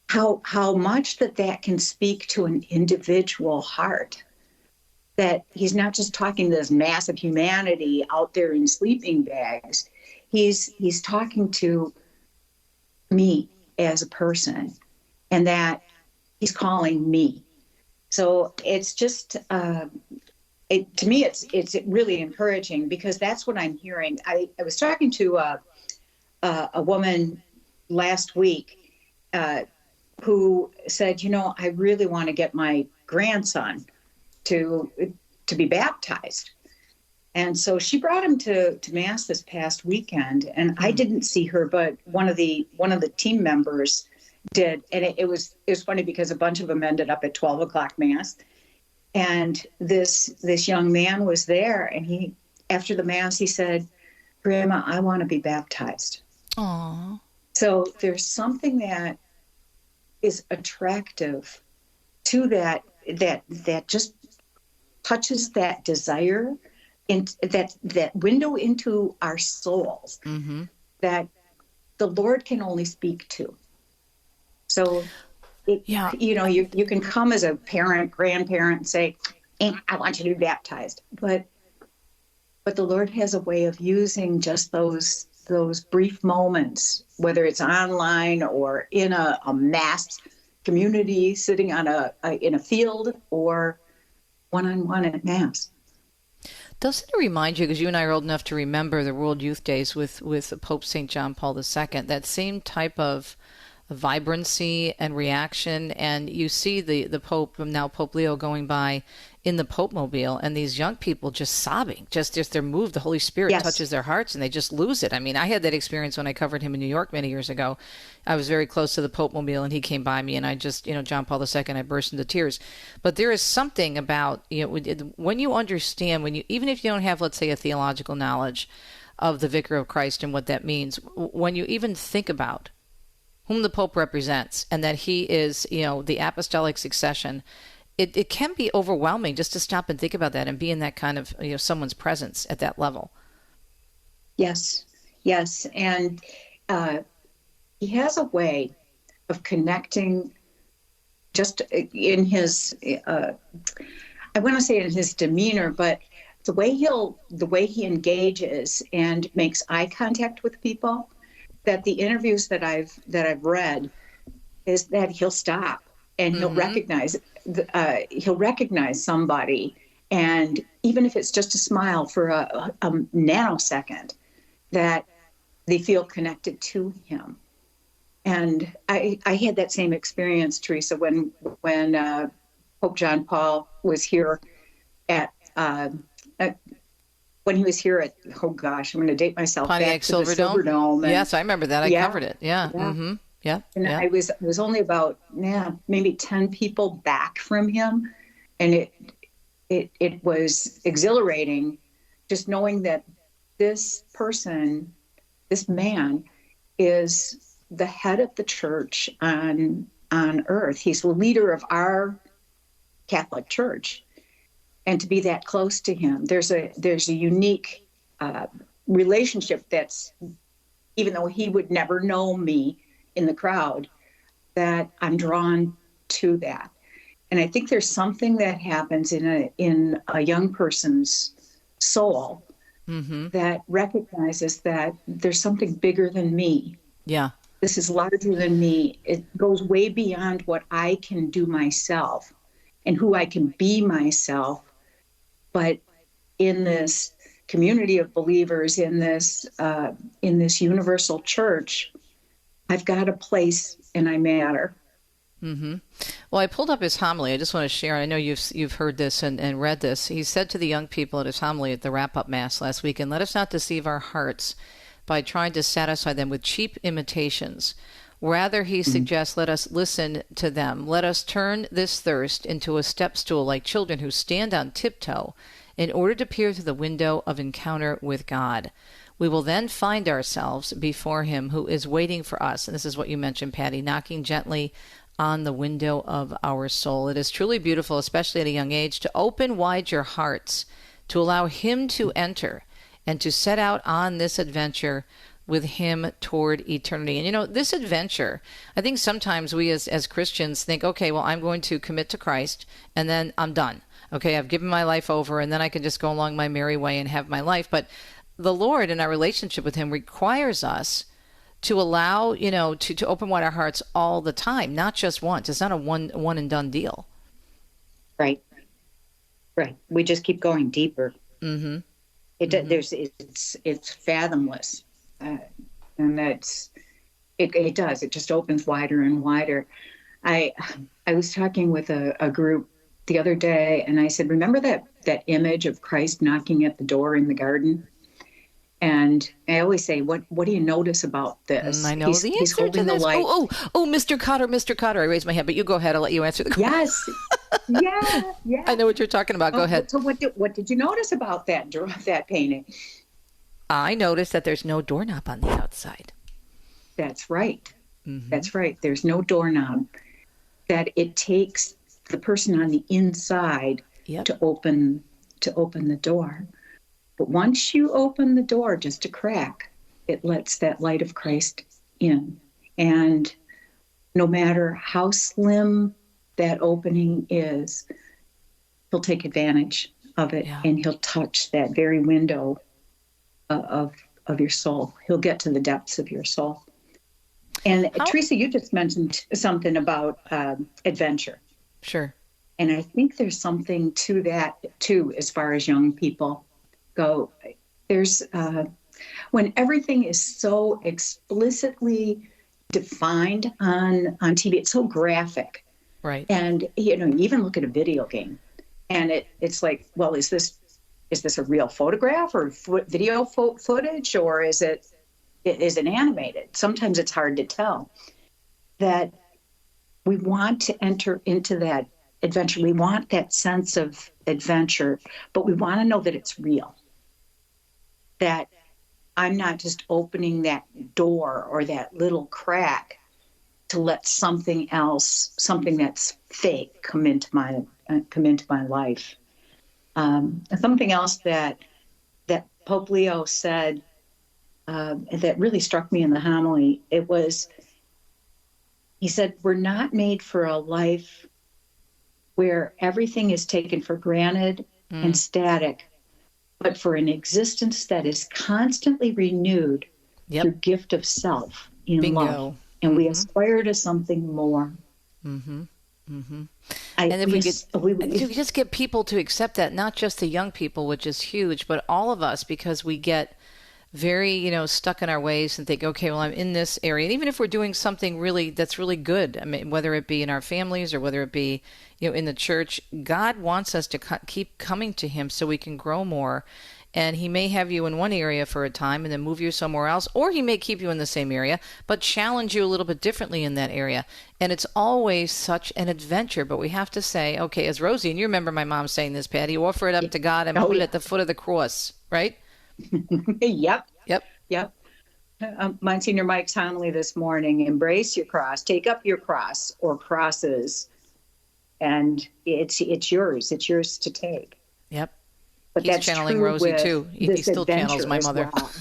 How much that can speak to an individual heart, that he's not just talking to this mass of humanity out there in sleeping bags. He's talking to me as a person, and that he's calling me. So it's just, to me, it's really encouraging, because that's what I'm hearing. I was talking to a woman last week who said, I really want to get my grandson to be baptized. And so she brought him to Mass this past weekend, and I didn't see her, but one of the team members did. And it was funny, because a bunch of them ended up at 12 o'clock Mass. And this young man was there, and after the Mass, he said, "Grandma, I want to be baptized." Aww. So there's something that is attractive to that just touches that desire, in that window into our souls that the Lord can only speak to. So, you can come as a parent, grandparent, and say, "I want you to be baptized," but the Lord has a way of using just those brief moments, whether it's online or in a mass community, sitting in a field, or one-on-one at Mass. Doesn't it remind you, because you and I are old enough to remember the World Youth Days with Pope St. John Paul II, that same type of vibrancy and reaction, and you see the Pope, now Pope Leo, going by in the Pope Mobile, and these young people just sobbing, just they're moved. The Holy Spirit touches their hearts, and they just lose it. I mean, I had that experience when I covered him in New York many years ago. I was very close to the Pope Mobile, and he came by me, and I just, John Paul II, I burst into tears. But there is something about, when you understand, even if you don't have, let's say, a theological knowledge of the Vicar of Christ and what that means, when you even think about whom the Pope represents, and that he is, the apostolic succession, it can be overwhelming just to stop and think about that and be in that kind of, someone's presence at that level. Yes. And he has a way of connecting just in his, I want to say in his demeanor, but the way he engages and makes eye contact with people, that the interviews that I've read is that he'll stop and he'll recognize somebody, and even if it's just a smile for a nanosecond, that they feel connected to him. And I had that same experience, Teresa, when Pope John Paul was here when he was here at, oh gosh, I'm going to date myself, Pontiac back to the Silverdome. Silverdome. Yes, I remember that. I covered it. Yeah. Mm-hmm. Yeah. And I was only about maybe 10 people back from him, and it was exhilarating just knowing that this person, this man, is the head of the church on earth. He's the leader of our Catholic Church, and to be that close to him, there's a unique relationship that's, even though he would never know me in the crowd, that I'm drawn to that. And I think there's something that happens in a young person's soul that recognizes that there's something bigger than me. Yeah. This is larger than me. It goes way beyond what I can do myself and who I can be myself. But in this community of believers, in this universal church, I've got a place and I matter. Mm-hmm. Well, I pulled up his homily. I just want to share. I know you've heard this and read this. He said to the young people at his homily at the wrap-up Mass last week, "And let us not deceive our hearts by trying to satisfy them with cheap imitations. Rather," he suggests, "let us listen to them. Let us turn this thirst into a step stool like children who stand on tiptoe in order to peer through the window of encounter with God. We will then find ourselves before him who is waiting for us." And this is what you mentioned, Patty, knocking gently on the window of our soul. It is truly beautiful, especially at a young age, to open wide your hearts, to allow him to enter, and to set out on this adventure with him toward eternity. And this adventure, I think sometimes we as Christians think, okay, well, I'm going to commit to Christ and then I'm done. Okay, I've given my life over and then I can just go along my merry way and have my life. But the Lord and our relationship with him requires us to allow, to open wide our hearts all the time, not just once. It's not a one and done deal. Right. We just keep going deeper. Mm-hmm. It's fathomless. And it does. It just opens wider and wider. I was talking with a group the other day, and I said, remember that image of Christ knocking at the door in the garden? And I always say, what do you notice about this? I know the answer to this. Oh, Mr. Cotter. I raised my hand, but you go ahead. I'll let you answer the question. Yes. Yeah. I know what you're talking about. Go ahead. So what did you notice about that painting? I noticed that there's no doorknob on the outside. That's right. Mm-hmm. That's right. There's no doorknob. That it takes the person on the inside to open the door. But once you open the door just a crack, it lets that light of Christ in. And no matter how slim that opening is, he'll take advantage of it, and he'll touch that very window of your soul. He'll get to the depths of your soul. And Teresa, you just mentioned something about adventure. Sure. And I think there's something to that too, as far as young people go. There's when everything is so explicitly defined on TV, it's so graphic. Right. And you even look at a video game, and it's like, well, is this a real photograph or video footage, or is it animated? Sometimes it's hard to tell. That we want to enter into that adventure. We want that sense of adventure, but we want to know that it's real. That I'm not just opening that door or that little crack to let something else, something that's fake, come into my life. Something else that Pope Leo said that really struck me in the homily. He said, we're not made for a life where everything is taken for granted and static, but for an existence that is constantly renewed through gift of self in love. And we aspire to something more. And if we just get people to accept that, not just the young people, which is huge, but all of us, because we get very, stuck in our ways and think, okay, well, I'm in this area. And even if we're doing something that's really good, I mean, whether it be in our families or whether it be, in the church, God wants us to keep coming to him so we can grow more. And he may have you in one area for a time and then move you somewhere else, or he may keep you in the same area, but challenge you a little bit differently in that area. And it's always such an adventure, but we have to say, okay, as Rosie, and you remember my mom saying this, Patty, offer it up to God and put it at the foot of the cross, right? Yep. Monsignor Mike's homily this morning, embrace your cross, take up your cross or crosses, and it's yours. It's yours to take. Yep. But he's that's channeling true Rosie too. He still channels my mother. Well.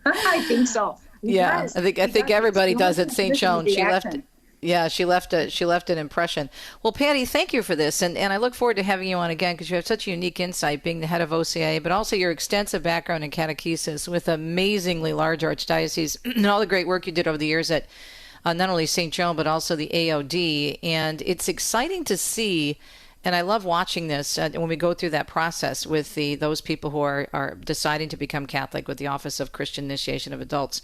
I think so. I think everybody does at St. Joan. She left an impression. Well, Patty, thank you for this, and I look forward to having you on again because you have such a unique insight, being the head of OCIA, but also your extensive background in catechesis with amazingly large archdiocese and all the great work you did over the years at not only St. Joan but also the AOD. And it's exciting to see. And I love watching this when we go through that process with those people who are deciding to become Catholic with the Office of Christian Initiation of Adults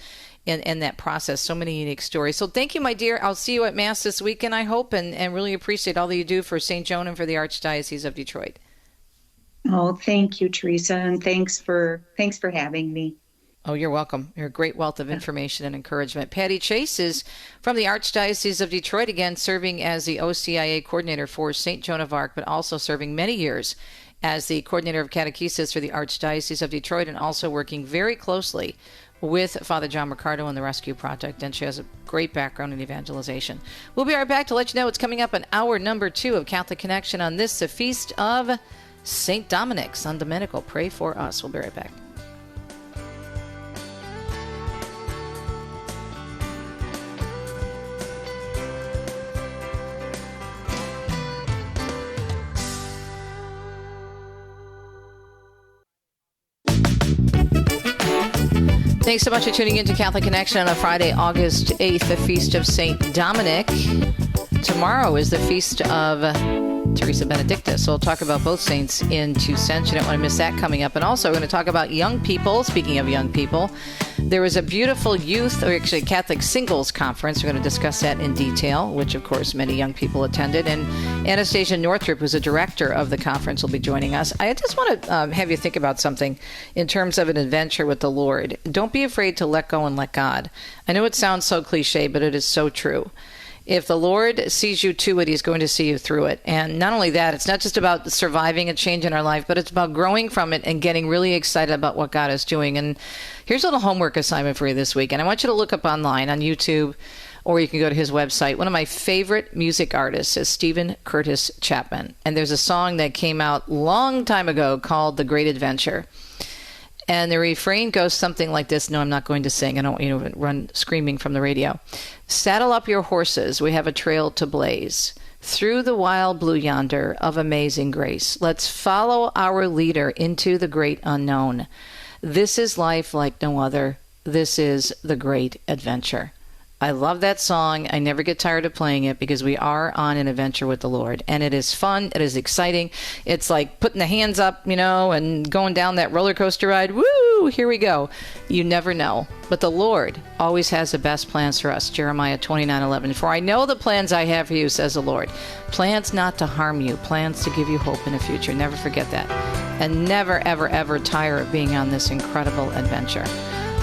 and that process. So many unique stories. So thank you, my dear. I'll see you at Mass this weekend, I hope, and really appreciate all that you do for St. Joan and for the Archdiocese of Detroit. Oh, thank you, Teresa, and thanks for having me. Oh, you're welcome. You're a great wealth of information and encouragement. Patty Chase is from the Archdiocese of Detroit, again, serving as the OCIA coordinator for St. Joan of Arc, but also serving many years as the coordinator of catechesis for the Archdiocese of Detroit, and also working very closely with Father John Mercado and the Rescue Project. And she has a great background in evangelization. We'll be right back to let you know what's coming up in hour number 2 of Catholic Connection on this, the Feast of St. Dominic. San Domenico, pray for us. We'll be right back. Thanks so much for tuning in to Catholic Connection on a Friday, August 8th, the Feast of St. Dominic. Tomorrow is the Feast of Teresa Benedicta, so we'll talk about both saints in 2 cents. You don't want to miss that coming up. And also, we're going to talk about young people. Speaking of young people, there was a beautiful youth, or actually Catholic singles conference. We're going to discuss that in detail, which, of course, many young people attended. And Anastasia Northrop, who's a director of the conference, will be joining us. I just want to have you think about something in terms of an adventure with the Lord. Don't be afraid to let go and let God. I know it sounds so cliche, but it is so true. If the Lord sees you to it, he's going to see you through it. And not only that, it's not just about surviving a change in our life, but it's about growing from it and getting really excited about what God is doing. And here's a little homework assignment for you this week. And I want you to look up online on YouTube, or you can go to his website. One of my favorite music artists is Stephen Curtis Chapman. And there's a song that came out long time ago called The Great Adventure. And the refrain goes something like this. No, I'm not going to sing. I don't want you to run screaming from the radio. Saddle up your horses. We have a trail to blaze. Through the wild blue yonder of amazing grace. Let's follow our leader into the great unknown. This is life like no other. This is the great adventure. I love that song. I never get tired of playing it because we are on an adventure with the Lord. And it is fun. It is exciting. It's like putting the hands up, and going down that roller coaster ride. Woo! Here we go. You never know. But the Lord always has the best plans for us. Jeremiah 29:11. For I know the plans I have for you, says the Lord. Plans not to harm you. Plans to give you hope in the future. Never forget that. And never, ever, ever tire of being on this incredible adventure.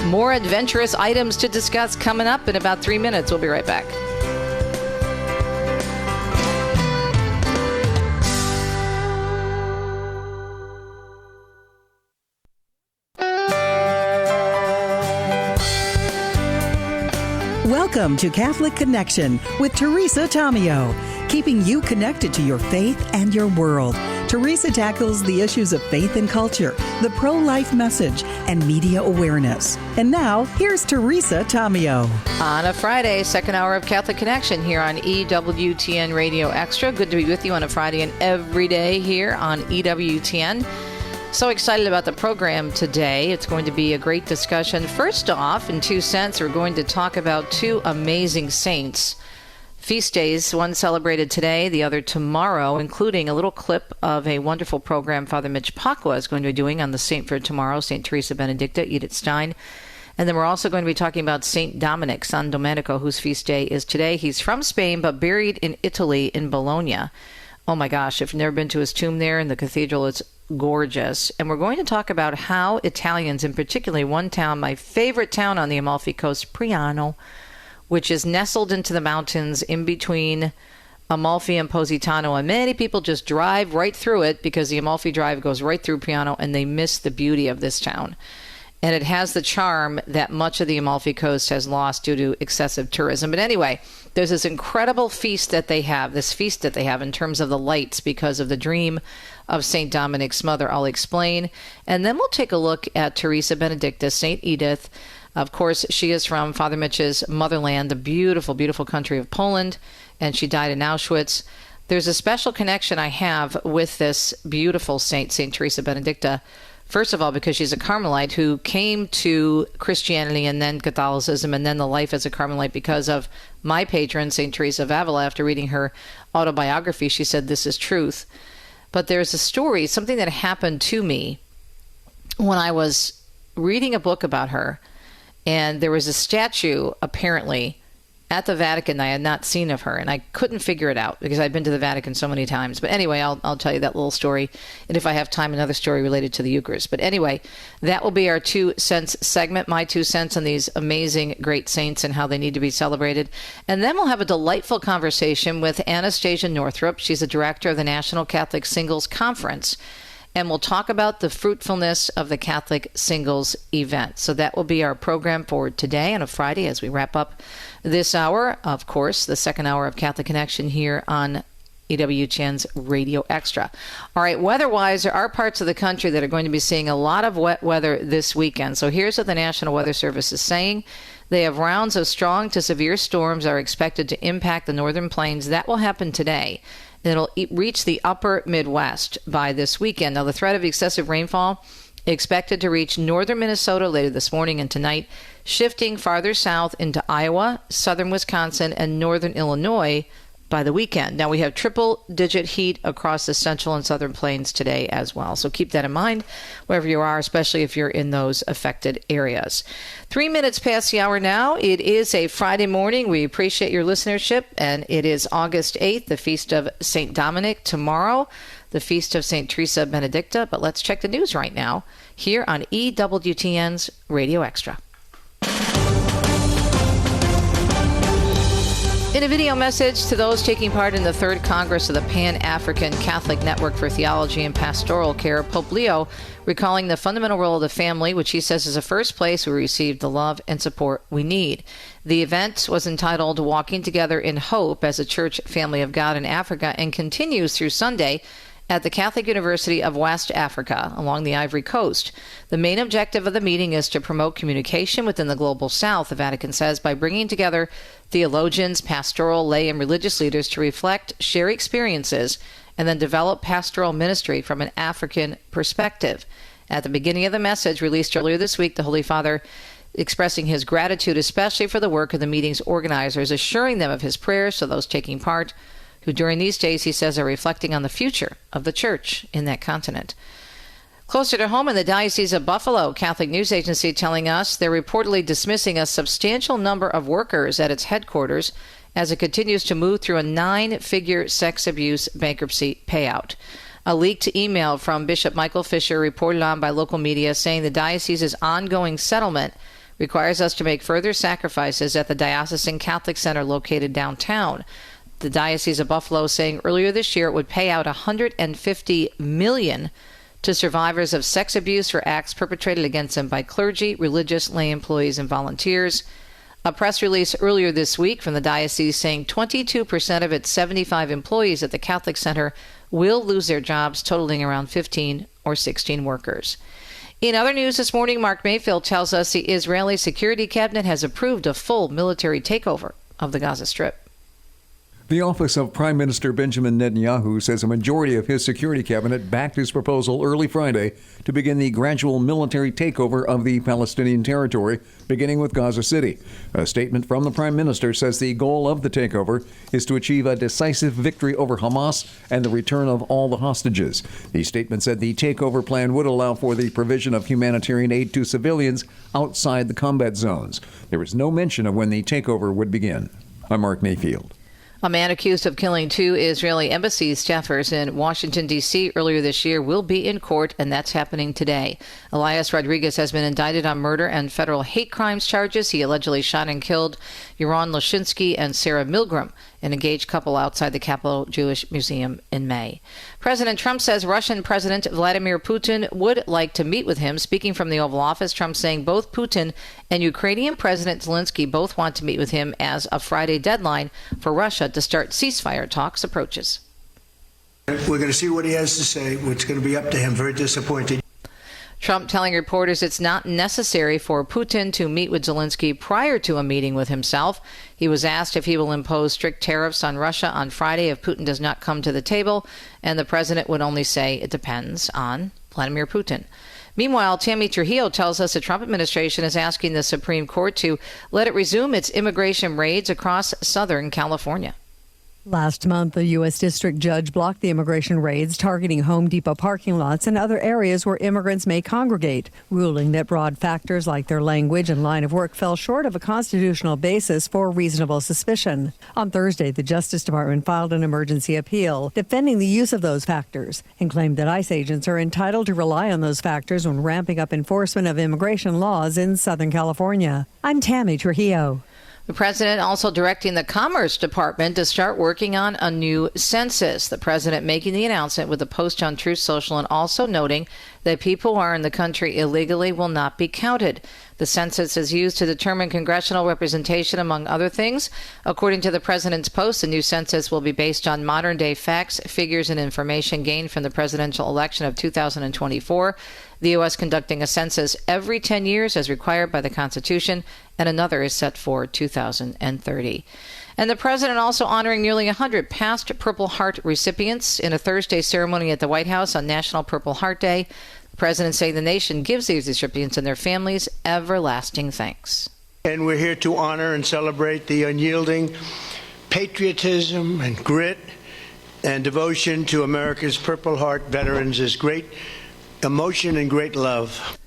More adventurous items to discuss coming up in about 3 minutes. We'll be right back. Welcome to Catholic Connection with Teresa Tomeo, keeping you connected to your faith and your world. Teresa tackles the issues of faith and culture, the pro-life message, and media awareness. And now, here's Teresa Tomeo. On a Friday, second hour of Catholic Connection here on EWTN Radio Extra. Good to be with you on a Friday and every day here on EWTN. So excited about the program today. It's going to be a great discussion. First off, in 2 cents, we're going to talk about two amazing saints. Feast days, one celebrated today, the other tomorrow, including a little clip of a wonderful program Father Mitch Pacwa is going to be doing on the saint for tomorrow, St. Teresa Benedicta, Edith Stein. And then we're also going to be talking about St. Dominic, San Domenico, whose feast day is today. He's from Spain, but buried in Italy, in Bologna. Oh my gosh, if you've never been to his tomb there in the cathedral, it's gorgeous. And we're going to talk about how Italians, and particularly one town, my favorite town on the Amalfi Coast, Priano, which is nestled into the mountains in between Amalfi and Positano. And many people just drive right through it because the Amalfi Drive goes right through Priano, and they miss the beauty of this town. And it has the charm that much of the Amalfi Coast has lost due to excessive tourism. But anyway, there's this incredible feast that they have in terms of the lights because of the dream of St. Dominic's mother. I'll explain. And then we'll take a look at Teresa Benedicta, St. Edith. Of course, she is from Father Mitch's motherland, the beautiful, beautiful country of Poland, and she died in Auschwitz. There's a special connection I have with this beautiful saint, St. Teresa Benedicta. First of all, because she's a Carmelite who came to Christianity and then Catholicism and then the life as a Carmelite because of my patron, St. Teresa of Avila. After reading her autobiography, she said, "This is truth." But there's a story, something that happened to me when I was reading a book about her. And there was a statue, apparently, at the Vatican I had not seen of her. And I couldn't figure it out because I'd been to the Vatican so many times. But anyway, I'll tell you that little story. And if I have time, another story related to the Eucharist. But anyway, that will be our 2 cents segment, my 2 cents on these amazing, great saints and how they need to be celebrated. And then we'll have a delightful conversation with Anastasia Northrop. She's the director of the National Catholic Singles Conference. And we'll talk about the fruitfulness of the Catholic Singles event. So that will be our program for today on a Friday as we wrap up this hour. Of course, the second hour of Catholic Connection here on EWTN's Radio Extra. All right, weather-wise, there are parts of the country that are going to be seeing a lot of wet weather this weekend. So here's what the National Weather Service is saying. They have rounds of strong to severe storms are expected to impact the northern plains. That will happen today. It'll reach the upper Midwest by this weekend. Now, the threat of excessive rainfall expected to reach northern Minnesota later this morning and tonight, shifting farther south into Iowa, southern Wisconsin, and northern Illinois by the weekend. Now, we have triple-digit heat across the central and southern plains today as well. So keep that in mind wherever you are, especially if you're in those affected areas. 3 minutes past the hour now. It is a Friday morning. We appreciate your listenership, and it is August 8th, the Feast of St. Dominic. Tomorrow, the Feast of St. Teresa Benedicta. But let's check the news right now here on EWTN's Radio Extra. In a video message to those taking part in the Third Congress of the Pan-African Catholic Network for Theology and Pastoral Care, Pope Leo recalling the fundamental role of the family, which he says is the first place we receive the love and support we need. The event was entitled Walking Together in Hope as a Church Family of God in Africa and continues through Sunday at the Catholic University of West Africa along the Ivory Coast. The main objective of the meeting is to promote communication within the Global South, the Vatican says, by bringing together theologians, pastoral, lay, and religious leaders to reflect, share experiences, and then develop pastoral ministry from an African perspective. At the beginning of the message released earlier this week, the Holy Father expressing his gratitude especially for the work of the meeting's organizers, assuring them of his prayers to those taking part, who during these days, he says, are reflecting on the future of the church in that continent. Closer to home in the Diocese of Buffalo, Catholic News Agency telling us they're reportedly dismissing a substantial number of workers at its headquarters as it continues to move through a 9-figure sex abuse bankruptcy payout. A leaked email from Bishop Michael Fisher reported on by local media saying the diocese's ongoing settlement requires us to make further sacrifices at the Diocesan Catholic Center located downtown. The Diocese of Buffalo saying earlier this year it would pay out $150 million to survivors of sex abuse for acts perpetrated against them by clergy, religious, lay employees, and volunteers. A press release earlier this week from the diocese saying 22% of its 75 employees at the Catholic Center will lose their jobs, totaling around 15 or 16 workers. In other news this morning, Mark Mayfield tells us the Israeli Security Cabinet has approved a full military takeover of the Gaza Strip. The office of Prime Minister Benjamin Netanyahu says a majority of his security cabinet backed his proposal early Friday to begin the gradual military takeover of the Palestinian territory, beginning with Gaza City. A statement from the Prime Minister says the goal of the takeover is to achieve a decisive victory over Hamas and the return of all the hostages. The statement said the takeover plan would allow for the provision of humanitarian aid to civilians outside the combat zones. There is no mention of when the takeover would begin. I'm Mark Mayfield. A man accused of killing 2 Israeli embassy staffers in Washington, D.C. earlier this year will be in court, and that's happening today. Elias Rodriguez has been indicted on murder and federal hate crimes charges. He allegedly shot and killed Yaron Lashinsky and Sarah Milgram, an engaged couple outside the Capitol Jewish Museum in May. President Trump says Russian President Vladimir Putin would like to meet with him. Speaking from the Oval Office, Trump saying both Putin and Ukrainian President Zelensky both want to meet with him as a Friday deadline for Russia to start ceasefire talks approaches. We're going to see what he has to say. It's going to be up to him. Very disappointed. Trump telling reporters it's not necessary for Putin to meet with Zelensky prior to a meeting with himself. He was asked if he will impose strict tariffs on Russia on Friday if Putin does not come to the table, and the president would only say it depends on Vladimir Putin. Meanwhile, Tammy Trujillo tells us the Trump administration is asking the Supreme Court to let it resume its immigration raids across Southern California. Last month, a U.S. district judge blocked the immigration raids targeting Home Depot parking lots and other areas where immigrants may congregate, ruling that broad factors like their language and line of work fell short of a constitutional basis for reasonable suspicion. On Thursday, the Justice Department filed an emergency appeal defending the use of those factors and claimed that ICE agents are entitled to rely on those factors when ramping up enforcement of immigration laws in Southern California. I'm Tammy Trujillo. The president also directing the Commerce Department to start working on a new census. The president making the announcement with a post on Truth Social and also noting that people who are in the country illegally will not be counted. The census is used to determine congressional representation, among other things. According to the president's post, the new census will be based on modern-day facts, figures, and information gained from the presidential election of 2024. The U.S. conducting a census every 10 years as required by the Constitution, and another is set for 2030. And the president also honoring nearly 100 past Purple Heart recipients in a Thursday ceremony at the White House on National Purple Heart Day. The president saying the nation gives these recipients and their families everlasting thanks. And we're here to honor and celebrate the unyielding patriotism and grit and devotion to America's Purple Heart veterans is great emotion and great love.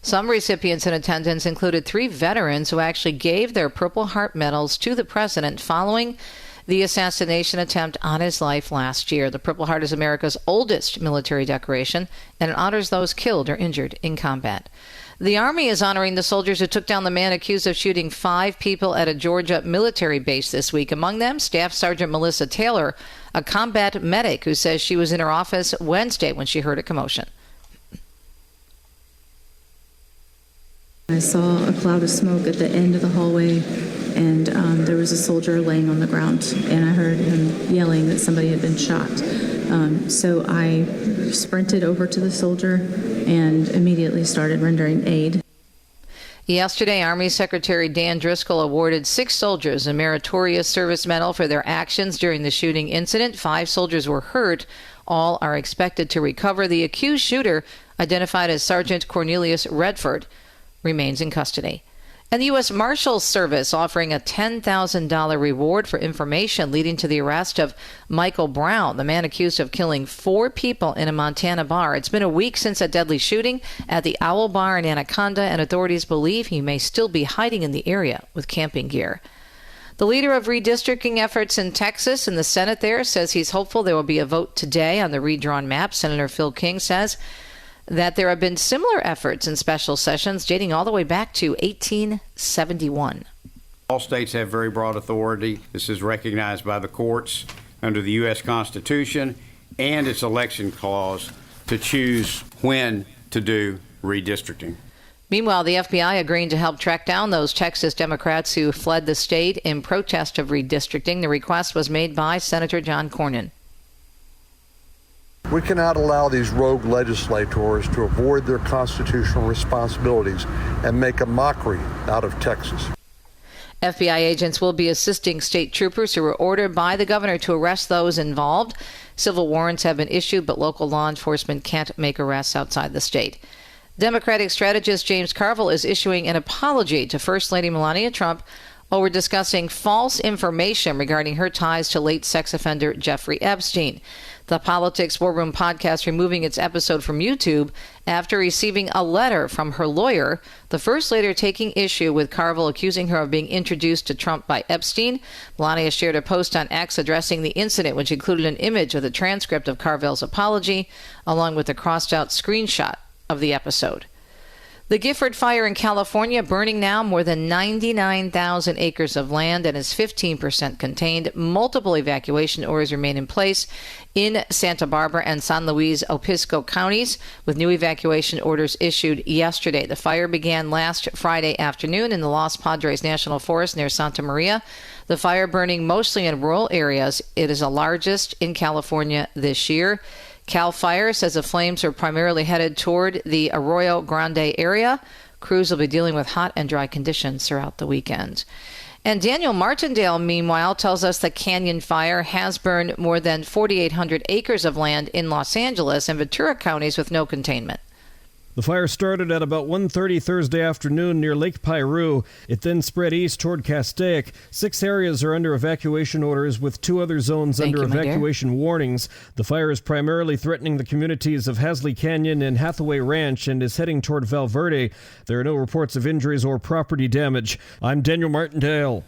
Some recipients in attendance included 3 veterans who actually gave their Purple Heart medals to the president following the assassination attempt on his life last year. The Purple Heart is America's oldest military decoration, and it honors those killed or injured in combat. The Army is honoring the soldiers who took down the man accused of shooting 5 people at a Georgia military base this week. Among them, Staff Sergeant Melissa Taylor, a combat medic who says she was in her office Wednesday when she heard a commotion. I saw a cloud of smoke at the end of the hallway, and there was a soldier laying on the ground, and I heard him yelling that somebody had been shot. So I sprinted over to the soldier and immediately started rendering aid. Yesterday, Army Secretary Dan Driscoll awarded 6 soldiers a meritorious service medal for their actions during the shooting incident. 5 soldiers were hurt. All are expected to recover. The accused shooter, identified as Sergeant Cornelius Redford, remains in custody. And the U.S. Marshals Service offering a $10,000 reward for information leading to the arrest of Michael Brown, the man accused of killing 4 people in a Montana bar. It's been a week since a deadly shooting at the Owl Bar in Anaconda, and authorities believe he may still be hiding in the area with camping gear. The leader of redistricting efforts in Texas in the Senate there says he's hopeful there will be a vote today on the redrawn map. Senator Phil King says that there have been similar efforts in special sessions dating all the way back to 1871. All states have very broad authority. This is recognized by the courts under the U.S. Constitution and its election clause to choose when to do redistricting. Meanwhile, the FBI agreeing to help track down those Texas Democrats who fled the state in protest of redistricting. The request was made by Senator John Cornyn. We cannot allow these rogue legislators to avoid their constitutional responsibilities and make a mockery out of Texas. FBI agents will be assisting state troopers who were ordered by the governor to arrest those involved. Civil warrants have been issued, but local law enforcement can't make arrests outside the state. Democratic strategist James Carville is issuing an apology to First Lady Melania Trump over discussing false information regarding her ties to late sex offender Jeffrey Epstein. The Politics War Room podcast removing its episode from YouTube after receiving a letter from her lawyer, the First Lady taking issue with Carville accusing her of being introduced to Trump by Epstein. Melania shared a post on X addressing the incident, which included an image of the transcript of Carville's apology, along with a crossed-out screenshot of the episode. The Gifford Fire in California burning now more than 99,000 acres of land and is 15% contained. Multiple evacuation orders remain in place in Santa Barbara and San Luis Obispo counties, with new evacuation orders issued yesterday. The fire began last Friday afternoon in the Los Padres National Forest near Santa Maria. The fire burning mostly in rural areas. It is the largest in California this year. CAL FIRE says the flames are primarily headed toward the Arroyo Grande area. Crews will be dealing with hot and dry conditions throughout the weekend. And Daniel Martindale, meanwhile, tells us the Canyon Fire has burned more than 4,800 acres of land in Los Angeles and Ventura counties with no containment. The fire started at about 1:30 Thursday afternoon near Lake Piru. It then spread east toward Castaic. 6 areas are under evacuation orders, with 2 other zones under evacuation warnings. The fire is primarily threatening the communities of Hasley Canyon and Hathaway Ranch and is heading toward Valverde. There are no reports of injuries or property damage. I'm Daniel Martindale.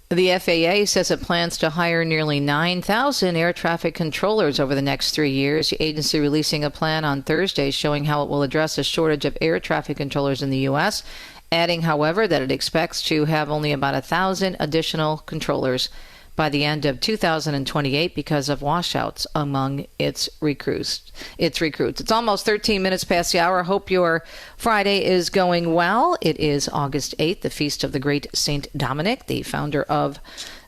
The FAA says it plans to hire nearly 9,000 air traffic controllers over the next 3 years. The agency releasing a plan on Thursday showing how it will address a shortage of air traffic controllers in the U.S., adding, however, that it expects to have only about 1,000 additional controllers by the end of 2028 because of washouts among its recruits. It's almost 13 minutes past the hour. I hope your Friday is going well. It is August 8th, the feast of the great Saint Dominic, the founder of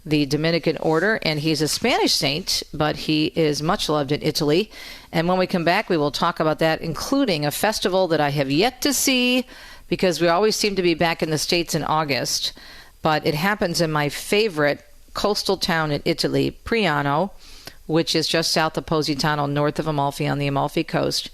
the Dominican order, and he's a Spanish saint, but he is much loved in Italy. And when we come back, we will talk about that, including a festival that I have yet to see, because we always seem to be back in the States in August, but it happens in my favorite coastal town in Italy, Priano, which is just south of Positano, north of Amalfi on the Amalfi coast.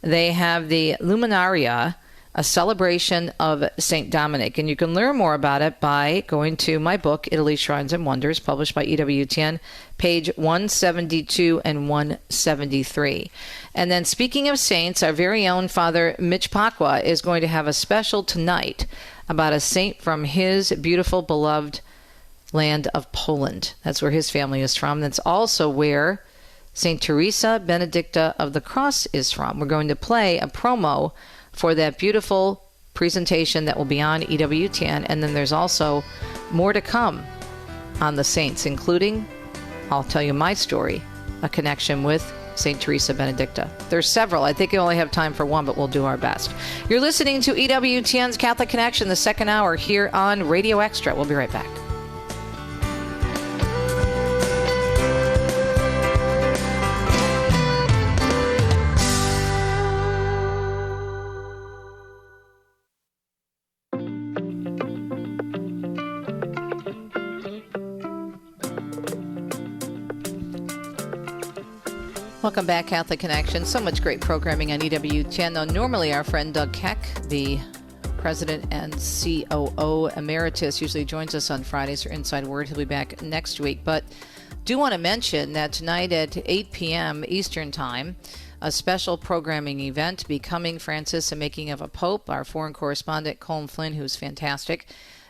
They have the Luminaria, a celebration of St. Dominic. And you can learn more about it by going to my book, Italy, Shrines and Wonders, published by EWTN, page 172 and 173. And then speaking of saints, our very own Father Mitch Pacwa is going to have a special tonight about a saint from his beautiful, beloved land of Poland. That's where his family is from. That's also where St. Teresa Benedicta of the Cross is from. We're going to play a promo for that beautiful presentation that will be on EWTN, and then there's also more to come on the saints, including, I'll tell you my story, a connection with St. Teresa Benedicta. There's several. I think I only have time for one, but we'll do our best. You're listening to EWTN's Catholic Connection, the second hour here on Radio Extra. We'll be right back. Welcome back, Catholic Connection. So much great programming on EWTN. Though normally our friend Doug Keck, the president and COO emeritus, usually joins us on Fridays for Inside Word. He'll be back next week. But do want to mention that tonight at 8 p.m. Eastern Time, a special programming event, Becoming Francis, a Making of a Pope. Our foreign correspondent, Colm Flynn, who's fantastic,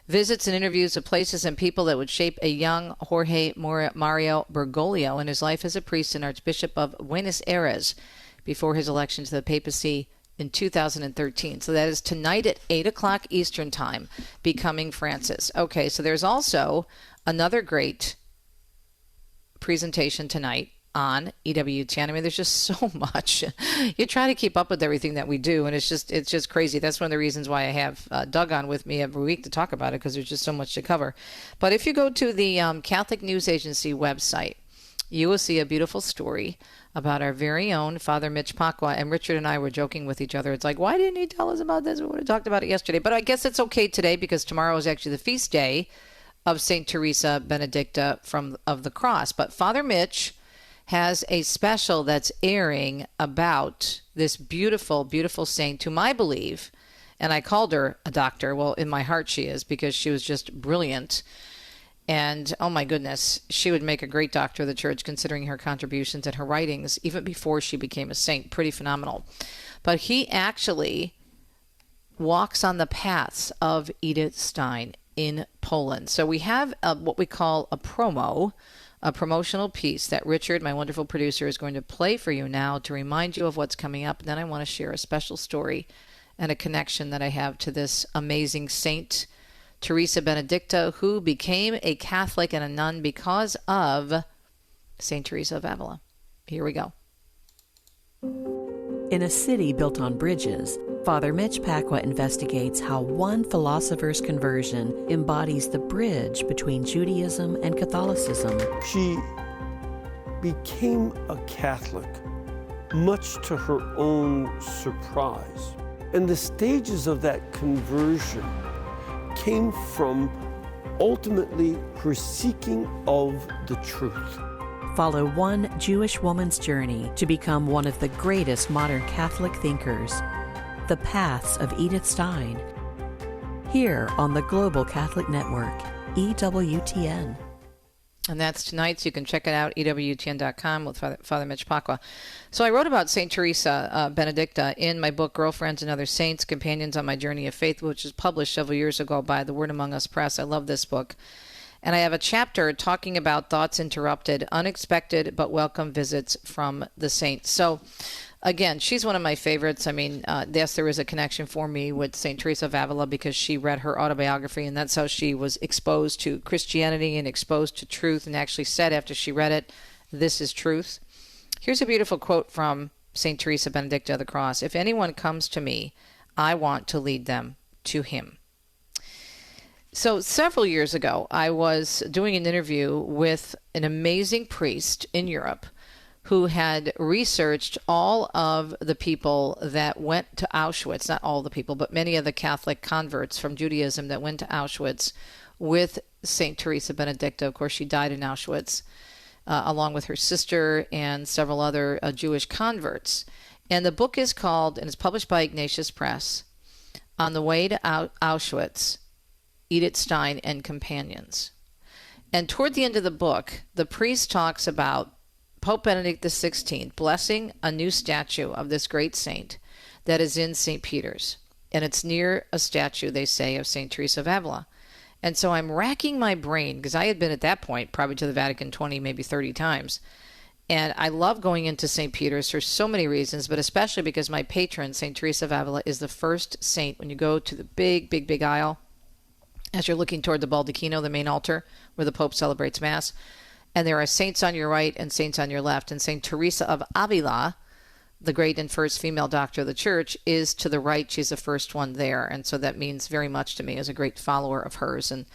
visits and interviews the places and people that would shape a young Jorge Mario Bergoglio in his life as a priest and Archbishop of Buenos Aires before his election to the papacy in 2013. So that is tonight at 8 o'clock Eastern Time, Becoming Francis. Okay, so there's also another great presentation tonight on EWTN. I mean, there's just so much. You try to keep up with everything that we do, and it's just crazy. That's one of the reasons why I have Doug on with me every week to talk about it, because there's just so much to cover. But if you go to the Catholic News Agency website, you will see a beautiful story about our very own Father Mitch Pacwa. And Richard and I were joking with each other. It's like, why didn't he tell us about this? We would have talked about it yesterday. But I guess it's okay today because tomorrow is actually the feast day of St. Teresa Benedicta of the Cross. But Father Mitch has a special that's airing about this beautiful, beautiful saint whom I believe, and I called her a doctor. Well, in my heart she is, because she was just brilliant. And oh my goodness, she would make a great doctor of the church considering her contributions and her writings even before she became a saint. Pretty phenomenal. But he actually walks on the paths of Edith Stein in Poland. So we have what we call a promotional piece that Richard, my wonderful producer, is going to play for you now to remind you of what's coming up. And then I want to share a special story and a connection that I have to this amazing saint, Teresa Benedicta, who became a Catholic and a nun because of St. Teresa of Avila. Here we go. In a city built on bridges, Father Mitch Pacwa investigates how one philosopher's conversion embodies the bridge between Judaism and Catholicism. She became a Catholic, much to her own surprise. And the stages of that conversion came from ultimately her seeking of the truth. Follow one Jewish woman's journey to become one of the greatest modern Catholic thinkers. The Paths of Edith Stein. Here on the Global Catholic Network, EWTN. And that's tonight, so you can check it out, EWTN.com with Father Mitch Pacwa. So I wrote about St. Teresa Benedicta in my book, Girlfriends and Other Saints, Companions on My Journey of Faith, which was published several years ago by the Word Among Us Press. I love this book. And I have a chapter talking about thoughts interrupted, unexpected but welcome visits from the saints. So again, she's one of my favorites. I mean, yes, there is a connection for me with St. Teresa of Avila because she read her autobiography, and that's how she was exposed to Christianity and exposed to truth, and actually said after she read it, "This is truth." Here's a beautiful quote from St. Teresa Benedicta of the Cross. "If anyone comes to me, I want to lead them to him." So several years ago, I was doing an interview with an amazing priest in Europe who had researched all of the people that went to Auschwitz, not all the people, but many of the Catholic converts from Judaism that went to Auschwitz with St. Teresa Benedicta. Of course, she died in Auschwitz, along with her sister and several other Jewish converts. And the book is called, and it's published by Ignatius Press, On the Way to Auschwitz, Edith Stein and Companions. And toward the end of the book, the priest talks about Pope Benedict XVI blessing a new statue of this great saint that is in St. Peter's. And it's near a statue, they say, of St. Teresa of Avila. And so I'm racking my brain, because I had been at that point probably to the Vatican 20, maybe 30 times. And I love going into St. Peter's for so many reasons, but especially because my patron, St. Teresa of Avila, is the first saint. When you go to the big, big, big aisle, as you're looking toward the Baldacchino, the main altar, where the Pope celebrates Mass, and there are saints on your right and saints on your left. And St. Teresa of Avila, the great and first female doctor of the church, is to the right. She's the first one there. And so that means very much to me as a great follower of hers and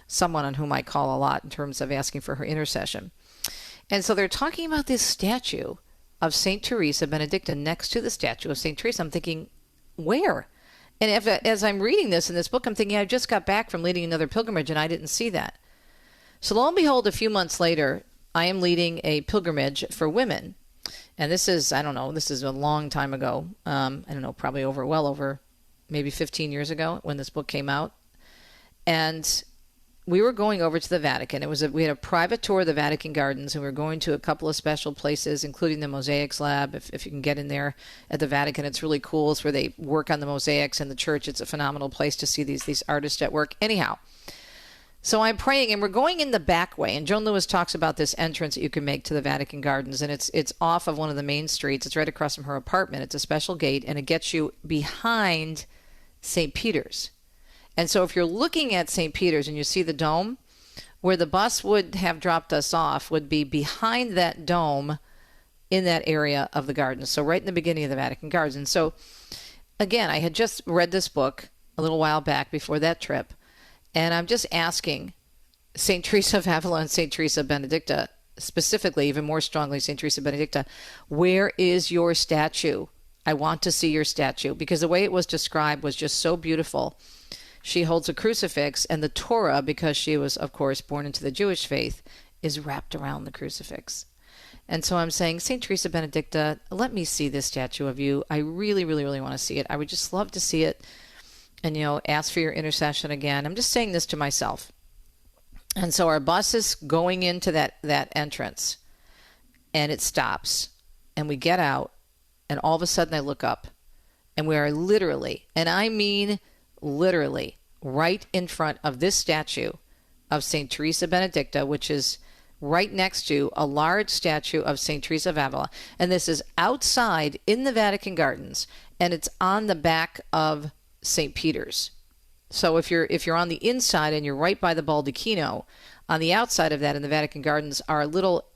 someone on whom I call a lot in terms of asking for her intercession. And so they're talking about this statue of St. Teresa Benedicta next to the statue of St. Teresa. I'm thinking, where? And as I'm reading this in this book, I'm thinking, I just got back from leading another pilgrimage and I didn't see that. So lo and behold, a few months later, I am leading a pilgrimage for women. And this is, I don't know, this is a long time ago. I don't know, probably well over maybe 15 years ago when this book came out. And we were going over to the Vatican. We had a private tour of the Vatican Gardens, and we were going to a couple of special places, including the Mosaics Lab. If you can get in there at the Vatican, it's really cool. It's where they work on the mosaics in the church. It's a phenomenal place to see these artists at work. Anyhow, so I'm praying, and we're going in the back way. And Joan Lewis talks about this entrance that you can make to the Vatican Gardens, and it's off of one of the main streets. It's right across from her apartment. It's a special gate, and it gets you behind St. Peter's. And so if you're looking at St. Peter's and you see the dome, where the bus would have dropped us off would be behind that dome in that area of the gardens. So right in the beginning of the Vatican Gardens. And so, again, I had just read this book a little while back before that trip, and I'm just asking St. Teresa of Avila and St. Teresa Benedicta, specifically, even more strongly, St. Teresa Benedicta, where is your statue? I want to see your statue, because the way it was described was just so beautiful. She holds a crucifix, and the Torah, because she was, of course, born into the Jewish faith, is wrapped around the crucifix. And so I'm saying, St. Teresa Benedicta, let me see this statue of you. I really, really, really want to see it. I would just love to see it and, ask for your intercession again. I'm just saying this to myself. And so our bus is going into that entrance, and it stops, and we get out, and all of a sudden I look up, and we are literally, and I mean literally, right in front of this statue of St. Teresa Benedicta, which is right next to a large statue of St. Teresa of Avila. And this is outside in the Vatican Gardens, and it's on the back of St. Peter's. So if you're on the inside and you're right by the Baldacchino, on the outside of that in the Vatican Gardens are little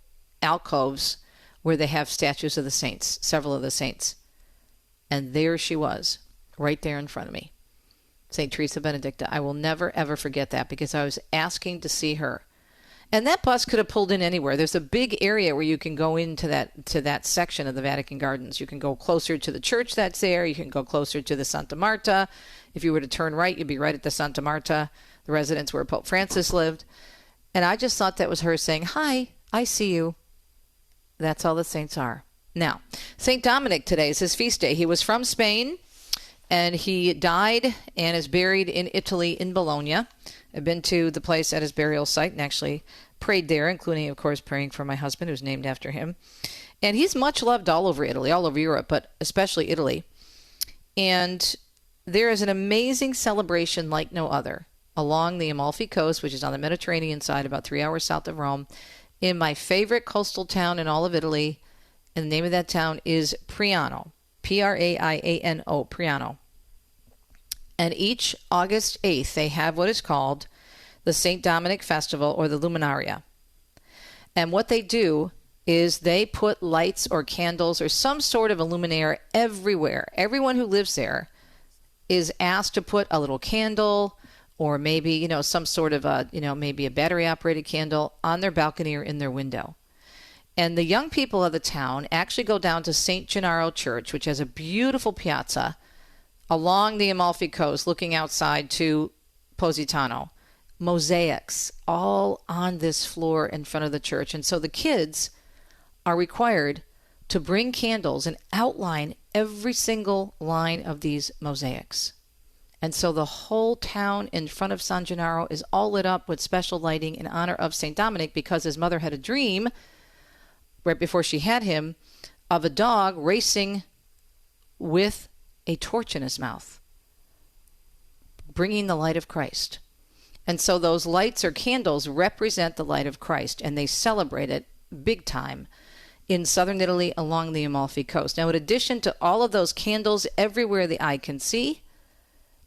alcoves where they have statues of the saints, several of the saints. And there she was, right there in front of me, St. Teresa Benedicta. I will never, ever forget that, because I was asking to see her. And that bus could have pulled in anywhere. There's a big area where you can go into that section of the Vatican Gardens. You can go closer to the church that's there. You can go closer to the Santa Marta. If you were to turn right, you'd be right at the Santa Marta, the residence where Pope Francis lived. And I just thought that was her saying, hi, I see you. That's all the saints are. Now, St. Dominic today is his feast day. He was from Spain, and he died and is buried in Italy, in Bologna. I've been to the place at his burial site and actually prayed there, including, of course, praying for my husband, who's named after him. And he's much loved all over Italy, all over Europe, but especially Italy. And there is an amazing celebration like no other along the Amalfi Coast, which is on the Mediterranean side, about 3 hours south of Rome, in my favorite coastal town in all of Italy. And the name of that town is Priano, P-R-A-I-A-N-O, Priano. And each August 8th, they have what is called the St. Dominic Festival, or the Luminaria. And what they do is they put lights or candles or some sort of a luminaire everywhere. Everyone who lives there is asked to put a little candle, or maybe, some sort of maybe a battery-operated candle on their balcony or in their window. And the young people of the town actually go down to St. Gennaro Church, which has a beautiful piazza along the Amalfi Coast, looking outside to Positano. Mosaics all on this floor in front of the church. And so the kids are required to bring candles and outline every single line of these mosaics. And so the whole town in front of San Gennaro is all lit up with special lighting in honor of St. Dominic, because his mother had a dream right before she had him of a dog racing with a torch in his mouth, bringing the light of Christ. And so those lights or candles represent the light of Christ, and they celebrate it big time in southern Italy along the Amalfi Coast. Now, in addition to all of those candles everywhere the eye can see,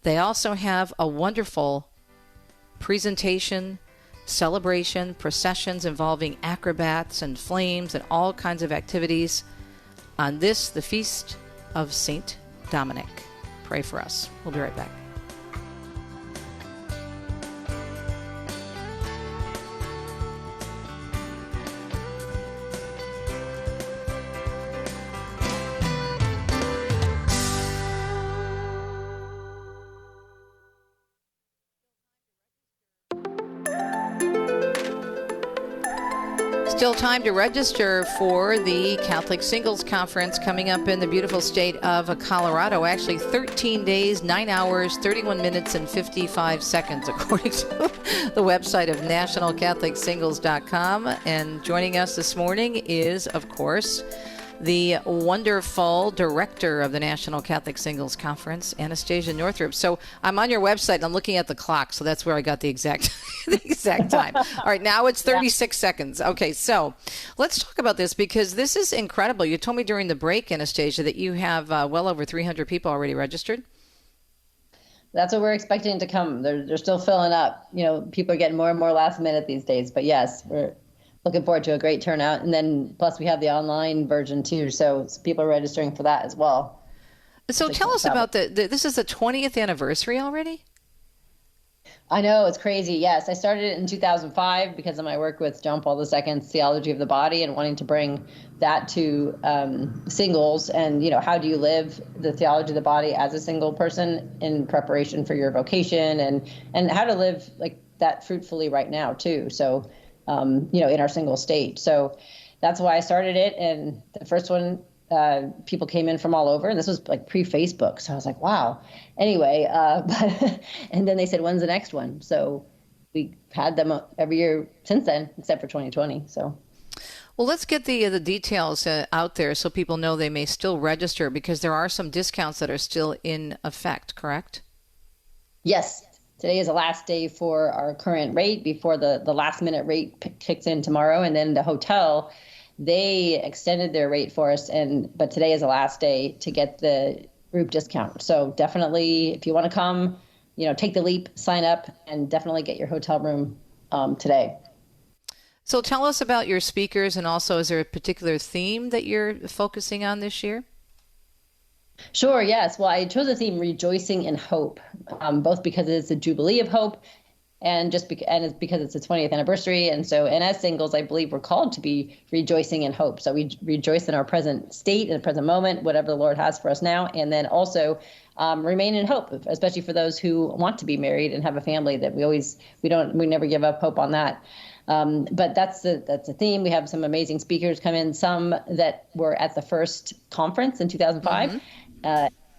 they also have a wonderful presentation, celebration, processions involving acrobats and flames and all kinds of activities on this, the Feast of St. Dominic. Pray for us. We'll be right back. Still time to register for the Catholic Singles Conference coming up in the beautiful state of Colorado. Actually, 13 days, 9 hours, 31 minutes, and 55 seconds, according to the website of nationalcatholicsingles.com. And joining us this morning is, of course, the wonderful director of the National Catholic Singles Conference, Anastasia Northrop. So I'm on your website and I'm looking at the clock, so that's where I got the exact time. All right, now it's 36 seconds. Okay, so let's talk about this, because this is incredible. You told me during the break, Anastasia, that you have well over 300 people already registered. That's what we're expecting to come. They're still filling up. People are getting more and more last minute these days. But yes, we're looking forward to a great turnout. And then plus we have the online version too. So people are registering for that as well. So tell us about this is the 20th anniversary already? I know, it's crazy. Yes, I started it in 2005 because of my work with John Paul II's Theology of the Body and wanting to bring that to singles and, how do you live the theology of the body as a single person in preparation for your vocation and how to live like that fruitfully right now too. So, in our single state. So that's why I started it. And the first one, people came in from all over, and this was like pre-Facebook. So I was like, wow. Anyway, and then they said, when's the next one? So we had them every year since then, except for 2020. So. Well, let's get the details out there so people know they may still register, because there are some discounts that are still in effect, correct? Yes. Today is the last day for our current rate before the last minute rate kicks in tomorrow. And then the hotel, they extended their rate for us, but today is the last day to get the group discount. So definitely, if you want to come, take the leap, sign up, and definitely get your hotel room today. So tell us about your speakers, and also, is there a particular theme that you're focusing on this year? Sure, yes. Well, I chose the theme Rejoicing in Hope, both because it's a Jubilee of Hope and it's because it's the 20th anniversary. And as singles, I believe we're called to be rejoicing in hope. So we rejoice in our present state, in the present moment, whatever the Lord has for us now, and then also remain in hope, especially for those who want to be married and have a family, that we never give up hope on that. But that's the theme. We have some amazing speakers come in, some that were at the first conference in 2005. Mm-hmm.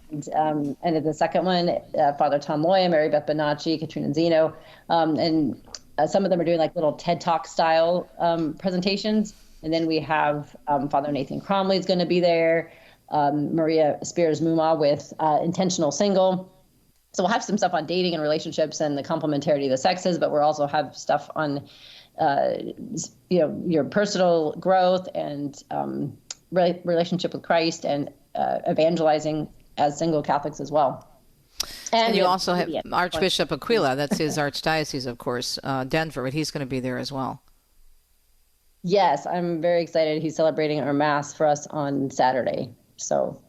And at the second one, Father Tom Loya, Mary Beth Bonacci, Katrina Zeno, and some of them are doing like little TED Talk style presentations. And then we have Father Nathan Cromley is going to be there, Maria Spears Muma with Intentional Single. So we'll have some stuff on dating and relationships and the complementarity of the sexes, but we'll also have stuff on your personal growth and relationship with Christ and evangelizing as single Catholics as well. And you also have Archbishop Aquila, that's his archdiocese, of course, Denver, but he's going to be there as well. Yes, I'm very excited. He's celebrating our Mass for us on Saturday, so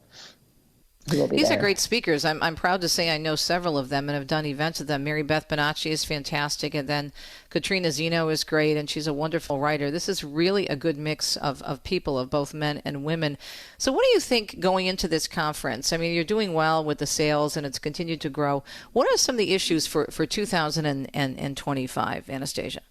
he will be These there. are great speakers. I'm proud to say I know several of them and have done events with them. Mary Beth Bonacci is fantastic, and then Katrina Zeno is great, and she's a wonderful writer. This is really a good mix of people, of both men and women. So what do you think going into this conference? I mean, you're doing well with the sales, and it's continued to grow. What are some of the issues for 2025, Anastasia?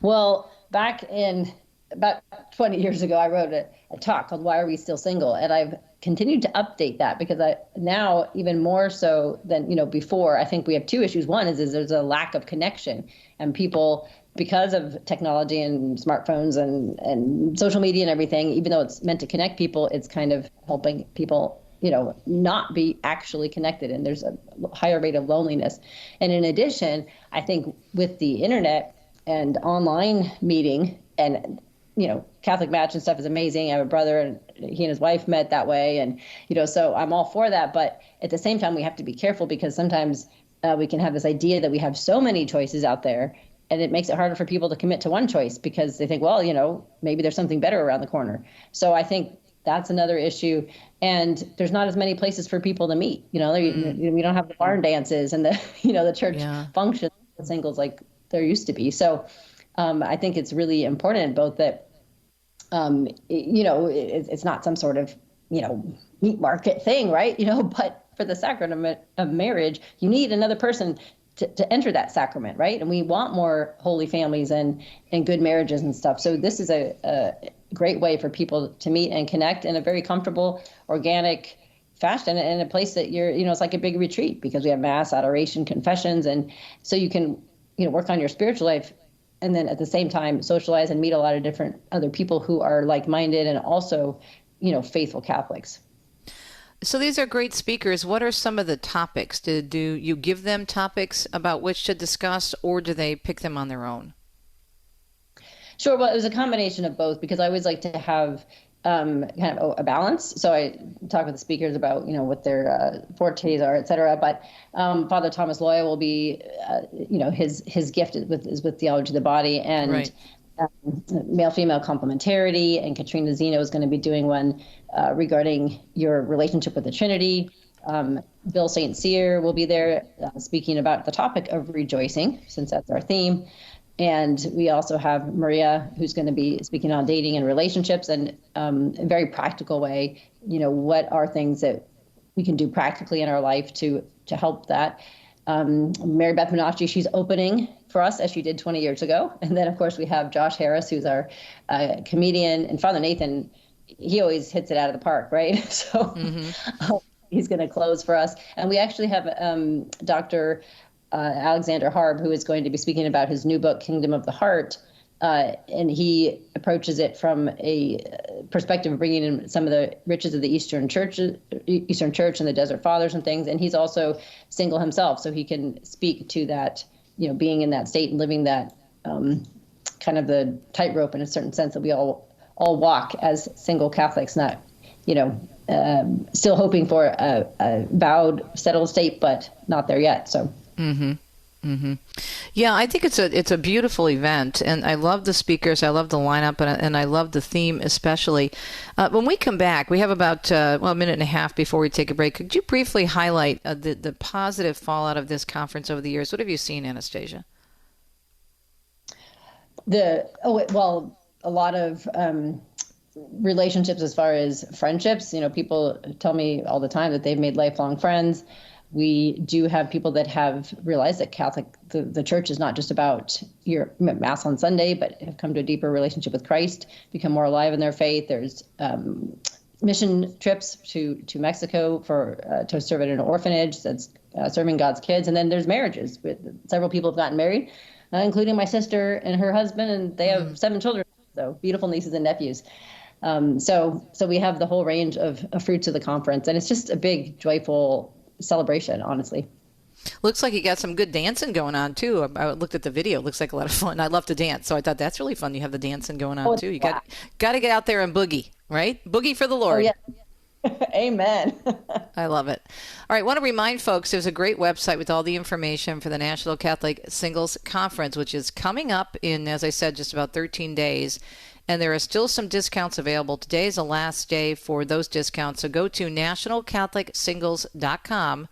Well, back in about 20 years ago, I wrote a talk called Why Are We Still Single? And I've continued to update that because now even more so than before, I think we have two issues. One is there's a lack of connection, and people, because of technology and smartphones and social media and everything, even though it's meant to connect people, it's kind of helping people not be actually connected, and there's a higher rate of loneliness. And in addition, I think with the internet and online meeting and Catholic Match and stuff is amazing. I have a brother, and he and his wife met that way. And, so I'm all for that. But at the same time, we have to be careful, because sometimes we can have this idea that we have so many choices out there, and it makes it harder for people to commit to one choice because they think, well, maybe there's something better around the corner. So I think that's another issue. And there's not as many places for people to meet. We don't have the barn dances and the, the church functions for singles like there used to be. So I think it's really important both that, it's not some sort of, meat market thing, right? But for the sacrament of marriage, you need another person to enter that sacrament, right? And we want more holy families and good marriages and stuff. So this is a great way for people to meet and connect in a very comfortable, organic fashion, in a place that it's like a big retreat, because we have Mass, adoration, confessions, and so you can, work on your spiritual life, and then at the same time socialize and meet a lot of different other people who are like-minded and also, faithful Catholics. So these are great speakers. What are some of the topics? Do you give them topics about which to discuss, or do they pick them on their own? Sure. Well, it was a combination of both, because I always like to have kind of a balance. So I talk with the speakers about, what their fortes are, et cetera. But Father Thomas Loya will be, his gift is with theology of the body, and right. Male-female complementarity. And Katrina Zeno is going to be doing one regarding your relationship with the Trinity. Bill St. Cyr will be there speaking about the topic of rejoicing, since that's our theme. And we also have Maria, who's going to be speaking on dating and relationships, and in a very practical way, what are things that we can do practically in our life to help that. Mary Beth Menashe, she's opening for us as she did 20 years ago. And then, of course, we have Josh Harris, who's our comedian, and Father Nathan. He always hits it out of the park, right? So he's going to close for us. And we actually have Dr. Alexander Harb, who is going to be speaking about his new book, Kingdom of the Heart. And he approaches it from a perspective of bringing in some of the riches of the Eastern Church and the Desert Fathers and things. And he's also single himself, so he can speak to that, being in that state and living that kind of the tightrope in a certain sense that we all walk as single Catholics, not, still hoping for a vowed, settled state, but not there yet. So. Yeah, I think it's a beautiful event, and I love the speakers, I love the lineup, and I love the theme especially. When we come back, we have about a minute and a half before we take a break. Could you briefly highlight the positive fallout of this conference over the years? What have you seen, Anastasia? A lot of relationships as far as friendships. People tell me all the time that they've made lifelong friends. We do have people that have realized that the church is not just about your Mass on Sunday, but have come to a deeper relationship with Christ, become more alive in their faith. There's mission trips to Mexico to serve at an orphanage that's serving God's kids. And then there's marriages. Several people have gotten married, including my sister and her husband, and they have 7 children, so beautiful nieces and nephews. So we have the whole range of fruits of the conference, and it's just a big, joyful celebration, honestly. Looks like you got some good dancing going on too. I looked at the video. It looks like a lot of fun. I love to dance, so I thought that's really fun. You have the dancing going on too. You got to get out there and boogie, right? Boogie for the Lord. Oh, yeah. Amen. I love it. All right, want to remind folks there's a great website with all the information for the National Catholic Singles Conference, which is coming up in, as I said, just about 13 days. And there are still some discounts available. Today is the last day for those discounts. So go to nationalcatholicsingles.com,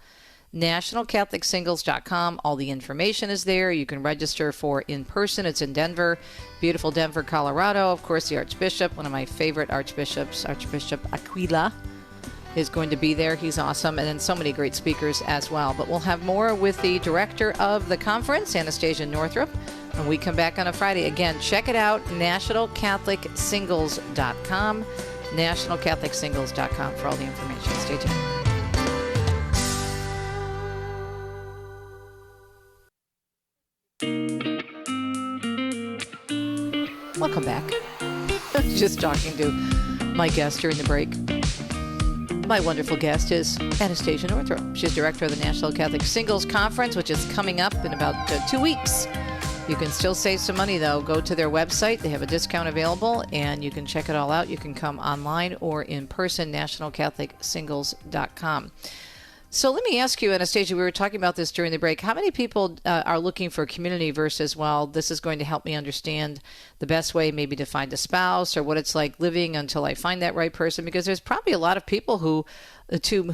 nationalcatholicsingles.com. All the information is there. You can register for in person. It's in Denver, beautiful Denver, Colorado. Of course, the Archbishop, one of my favorite archbishops, Archbishop Aquila, is going to be there. He's awesome. And then so many great speakers as well. But we'll have more with the director of the conference, Anastasia Northrop, when we come back on a Friday. Again, check it out, nationalcatholicsingles.com, nationalcatholicsingles.com for all the information. Stay tuned. Welcome back. Just talking to my guest during the break. My wonderful guest is Anastasia Northrop. She's director of the National Catholic Singles Conference, which is coming up in about 2 weeks. You can still save some money, though. Go to their website. They have a discount available, and you can check it all out. You can come online or in person, nationalcatholicsingles.com. So let me ask you, Anastasia, we were talking about this during the break. How many people are looking for community versus, well, this is going to help me understand the best way maybe to find a spouse, or what it's like living until I find that right person? Because there's probably a lot of people who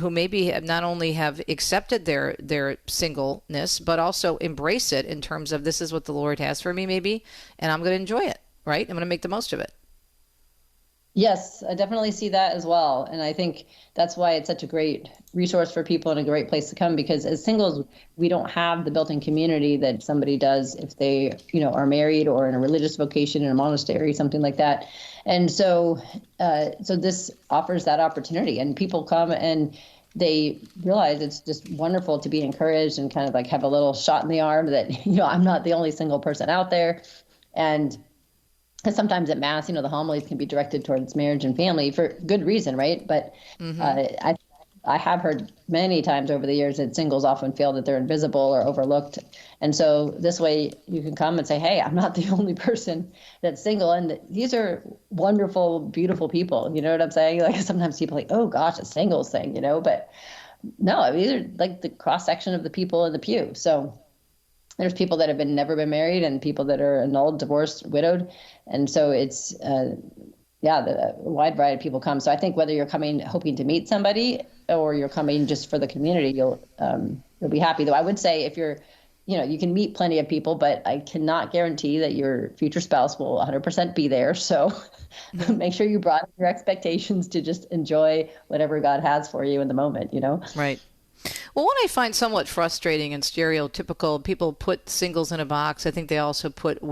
maybe have not only have accepted their singleness, but also embrace it in terms of, this is what the Lord has for me maybe, and I'm going to enjoy it, right? I'm going to make the most of it. Yes, I definitely see that as well. And I think that's why it's such a great resource for people and a great place to come, because as singles, we don't have the built-in community that somebody does if they, are married or in a religious vocation in a monastery, something like that. And so this offers that opportunity, and people come and they realize it's just wonderful to be encouraged and kind of like have a little shot in the arm that, I'm not the only single person out there. And because sometimes at Mass, the homilies can be directed towards marriage and family for good reason, right? But I have heard many times over the years that singles often feel that they're invisible or overlooked. And so this way you can come and say, hey, I'm not the only person that's single. And these are wonderful, beautiful people. You know what I'm saying? Like sometimes people are like, oh gosh, a singles thing, but no, these are like the cross section of the people in the pew. So there's people that have never been married, and people that are annulled, divorced, widowed. And so it's, a wide variety of people come. So I think whether you're coming hoping to meet somebody or you're coming just for the community, you'll be happy. Though I would say if you're, you can meet plenty of people, but I cannot guarantee that your future spouse will 100% be there. So make sure you brought your expectations to just enjoy whatever God has for you in the moment, Right. Well, what I find somewhat frustrating and stereotypical, people put singles in a box. I think they also put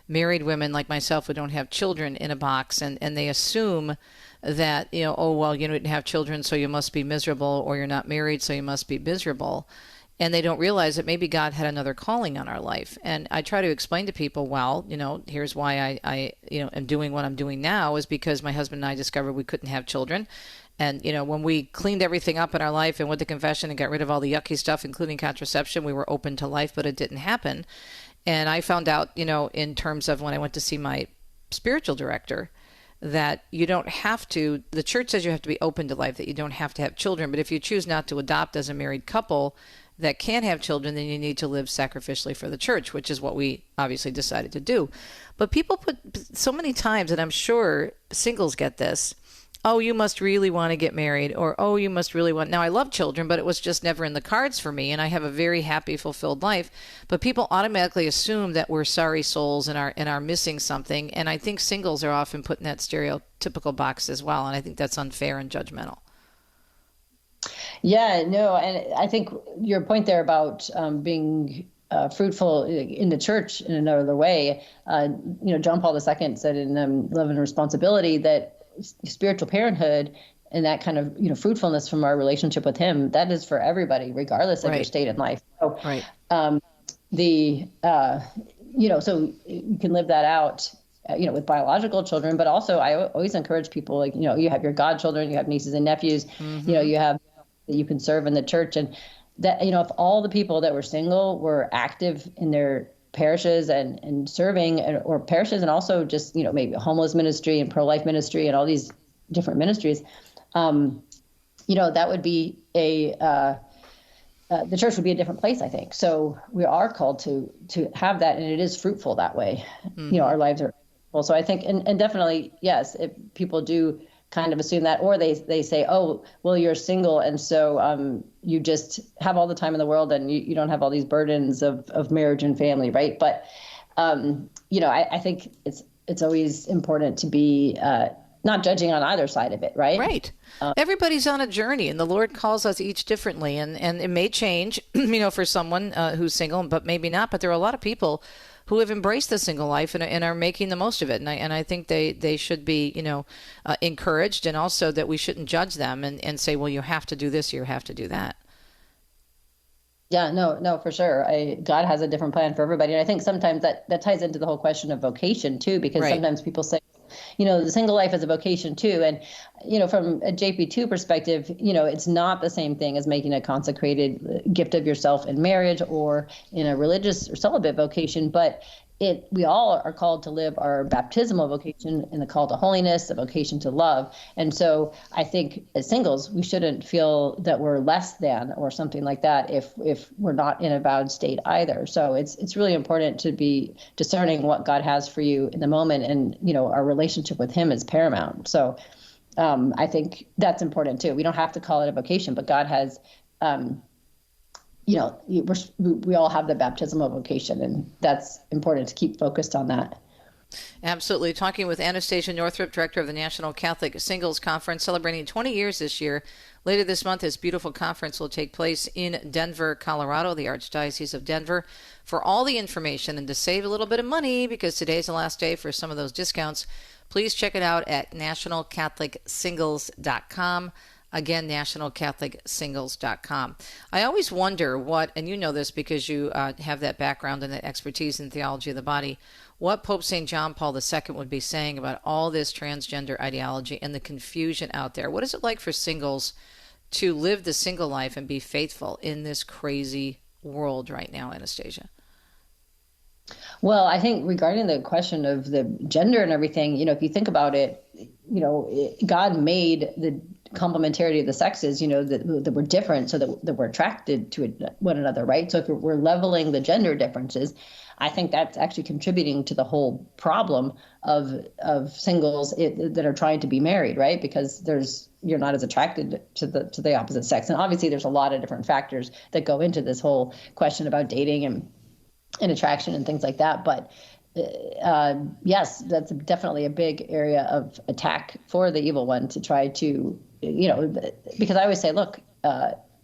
married women like myself who don't have children in a box, and they assume that, oh, well, you didn't have children, so you must be miserable, or you're not married, so you must be miserable. And they don't realize that maybe God had another calling on our life. And I try to explain to people, well, here's why I am doing what I'm doing now is because my husband and I discovered we couldn't have children. And, when we cleaned everything up in our life and went to confession and got rid of all the yucky stuff, including contraception, we were open to life, but it didn't happen. And I found out, in terms of when I went to see my spiritual director, that you don't have to, the church says you have to be open to life, that you don't have to have children. But if you choose not to adopt as a married couple that can't have children, then you need to live sacrificially for the church, which is what we obviously decided to do. But people put so many times, and I'm sure singles get this, oh, you must really want to get married, or, oh, you must really want... Now, I love children, but it was just never in the cards for me, and I have a very happy, fulfilled life. But people automatically assume that we're sorry souls and are missing something, and I think singles are often put in that stereotypical box as well, and I think that's unfair and judgmental. Yeah, no, and I think your point there about being fruitful in the church in another way, John Paul II said in Love and Responsibility that spiritual parenthood and that kind of fruitfulness from our relationship with him, that is for everybody, regardless of your state in life. So, so you can live that out, with biological children, but also I always encourage people, like, you have your godchildren, you have nieces and nephews, you have that you can serve in the church, and that, if all the people that were single were active in their parishes and serving, or parishes, and also just maybe homeless ministry and pro-life ministry and all these different ministries, that would be the church would be a different place, I think. So we are called to have that, and it is fruitful that way. Our lives are fruitful. So I think, and definitely, yes, if people do kind of assume that, or they say, oh, well, you're single, and so you just have all the time in the world, and you don't have all these burdens of marriage and family, right? But I think it's always important to be not judging on either side of it, right? Right. Everybody's on a journey, and the Lord calls us each differently, and it may change, for someone who's single, but maybe not. But there are a lot of people who have embraced the single life and are making the most of it. And I think they should be, encouraged, and also that we shouldn't judge them and say, well, you have to do this, you have to do that. Yeah, no, for sure. God has a different plan for everybody. And I think sometimes that ties into the whole question of vocation too, because sometimes people say, the single life is a vocation too. And, from a JP2 perspective, it's not the same thing as making a consecrated gift of yourself in marriage or in a religious or celibate vocation. But we all are called to live our baptismal vocation in the call to holiness, the vocation to love. And so I think as singles, we shouldn't feel that we're less than or something like that if we're not in a vowed state either. So it's really important to be discerning what God has for you in the moment, and our relationship with him is paramount. So I think that's important too. We don't have to call it a vocation, but God has we all have the baptismal vocation, and that's important to keep focused on that. Absolutely. Talking with Anastasia Northrop, director of the National Catholic Singles Conference, celebrating 20 years this year. Later this month, this beautiful conference will take place in Denver, Colorado, the Archdiocese of Denver. For all the information and to save a little bit of money, because today's the last day for some of those discounts, please check it out at nationalcatholicsingles.com. Again, nationalcatholicsingles.com. I always wonder what, and you know this because you have that background and that expertise in theology of the body, what Pope St. John Paul II would be saying about all this transgender ideology and the confusion out there. What is it like for singles to live the single life and be faithful in this crazy world right now, Anastasia? Well, I think regarding the question of the gender and everything, if you think about it, God made the complementarity of the sexes, that we're different, so that we're attracted to one another, right? So if we're leveling the gender differences, I think that's actually contributing to the whole problem of singles that are trying to be married, right? Because you're not as attracted to the opposite sex. And obviously there's a lot of different factors that go into this whole question about dating and attraction and things like that. But yes, that's definitely a big area of attack for the evil one to try to, because I always say, look,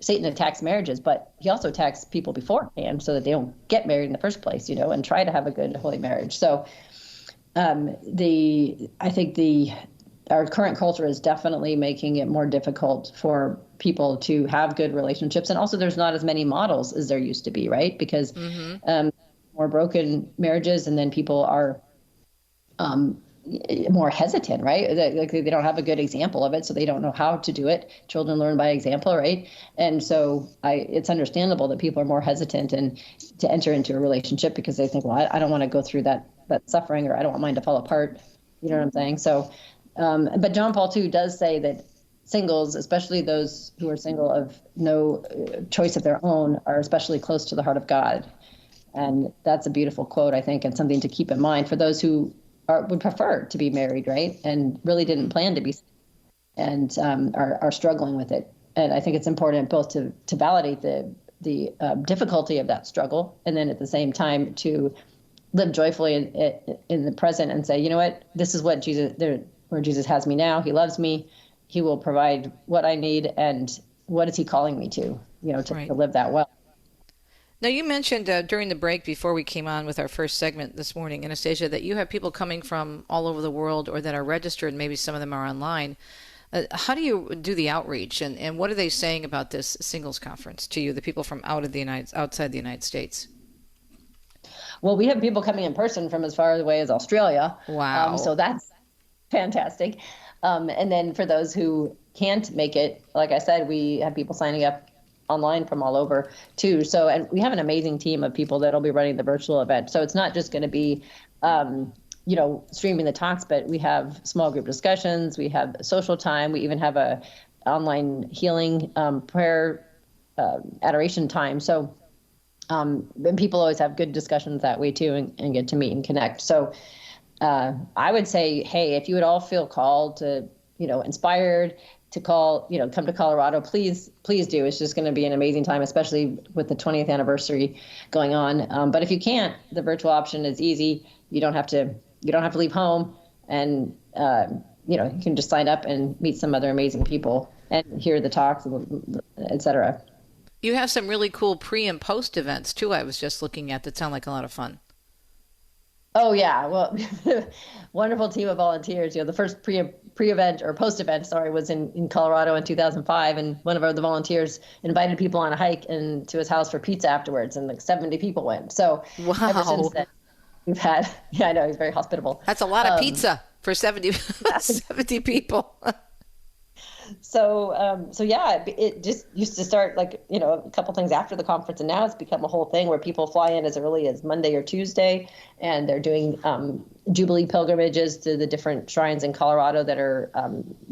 Satan attacks marriages, but he also attacks people beforehand so that they don't get married in the first place, and try to have a good, holy marriage. So I think our current culture is definitely making it more difficult for people to have good relationships. And also there's not as many models as there used to be, right? Because more broken marriages, and then people are more hesitant, right? They don't have a good example of it, so they don't know how to do it. Children learn by example, right? And so it's understandable that people are more hesitant to enter into a relationship because they think, well, I don't want to go through that suffering, or I don't want mine to fall apart. You know what I'm saying? So, but John Paul II does say that singles, especially those who are single of no choice of their own, are especially close to the heart of God. And that's a beautiful quote, I think, and something to keep in mind for those who would prefer to be married, right? And really didn't plan to be, and are struggling with it. And I think it's important both to validate the difficulty of that struggle, and then at the same time to live joyfully in the present and say, you know what, this is what where Jesus has me now. He loves me. He will provide what I need. And what is he calling me to live that well? Now, you mentioned during the break before we came on with our first segment this morning, Anastasia, that you have people coming from all over the world or that are registered, and maybe some of them are online. How do you do the outreach, and what are they saying about this singles conference to you, the people from outside the United States? Well, we have people coming in person from as far away as Australia. Wow. So that's fantastic. And then for those who can't make it, like I said, we have people signing up online from all over too. So, and we have an amazing team of people that'll be running the virtual event. So it's not just going to be, streaming the talks, but we have small group discussions. We have social time. We even have a online healing prayer adoration time. So, and people always have good discussions that way too, and get to meet and connect. So I would say, hey, if you would all feel called to, inspired to come to Colorado, please do. It's just going to be an amazing time, especially with the 20th anniversary going on. But if you can't, the virtual option is easy. You don't have to leave home, and you can just sign up and meet some other amazing people and hear the talks, etc. You have some really cool pre and post events too. I was just looking at that sound like a lot of fun. Oh yeah, well, wonderful team of volunteers. The first pre-event or post-event, was in Colorado in 2005, and one of the volunteers invited people on a hike and to his house for pizza afterwards, and like 70 people went. So wow. Ever since then, we've had, I know, he's very hospitable. That's a lot of pizza for 70 people. So yeah, it just used to start a couple things after the conference, and now it's become a whole thing where people fly in as early as Monday or Tuesday, and they're doing Jubilee pilgrimages to the different shrines in Colorado that are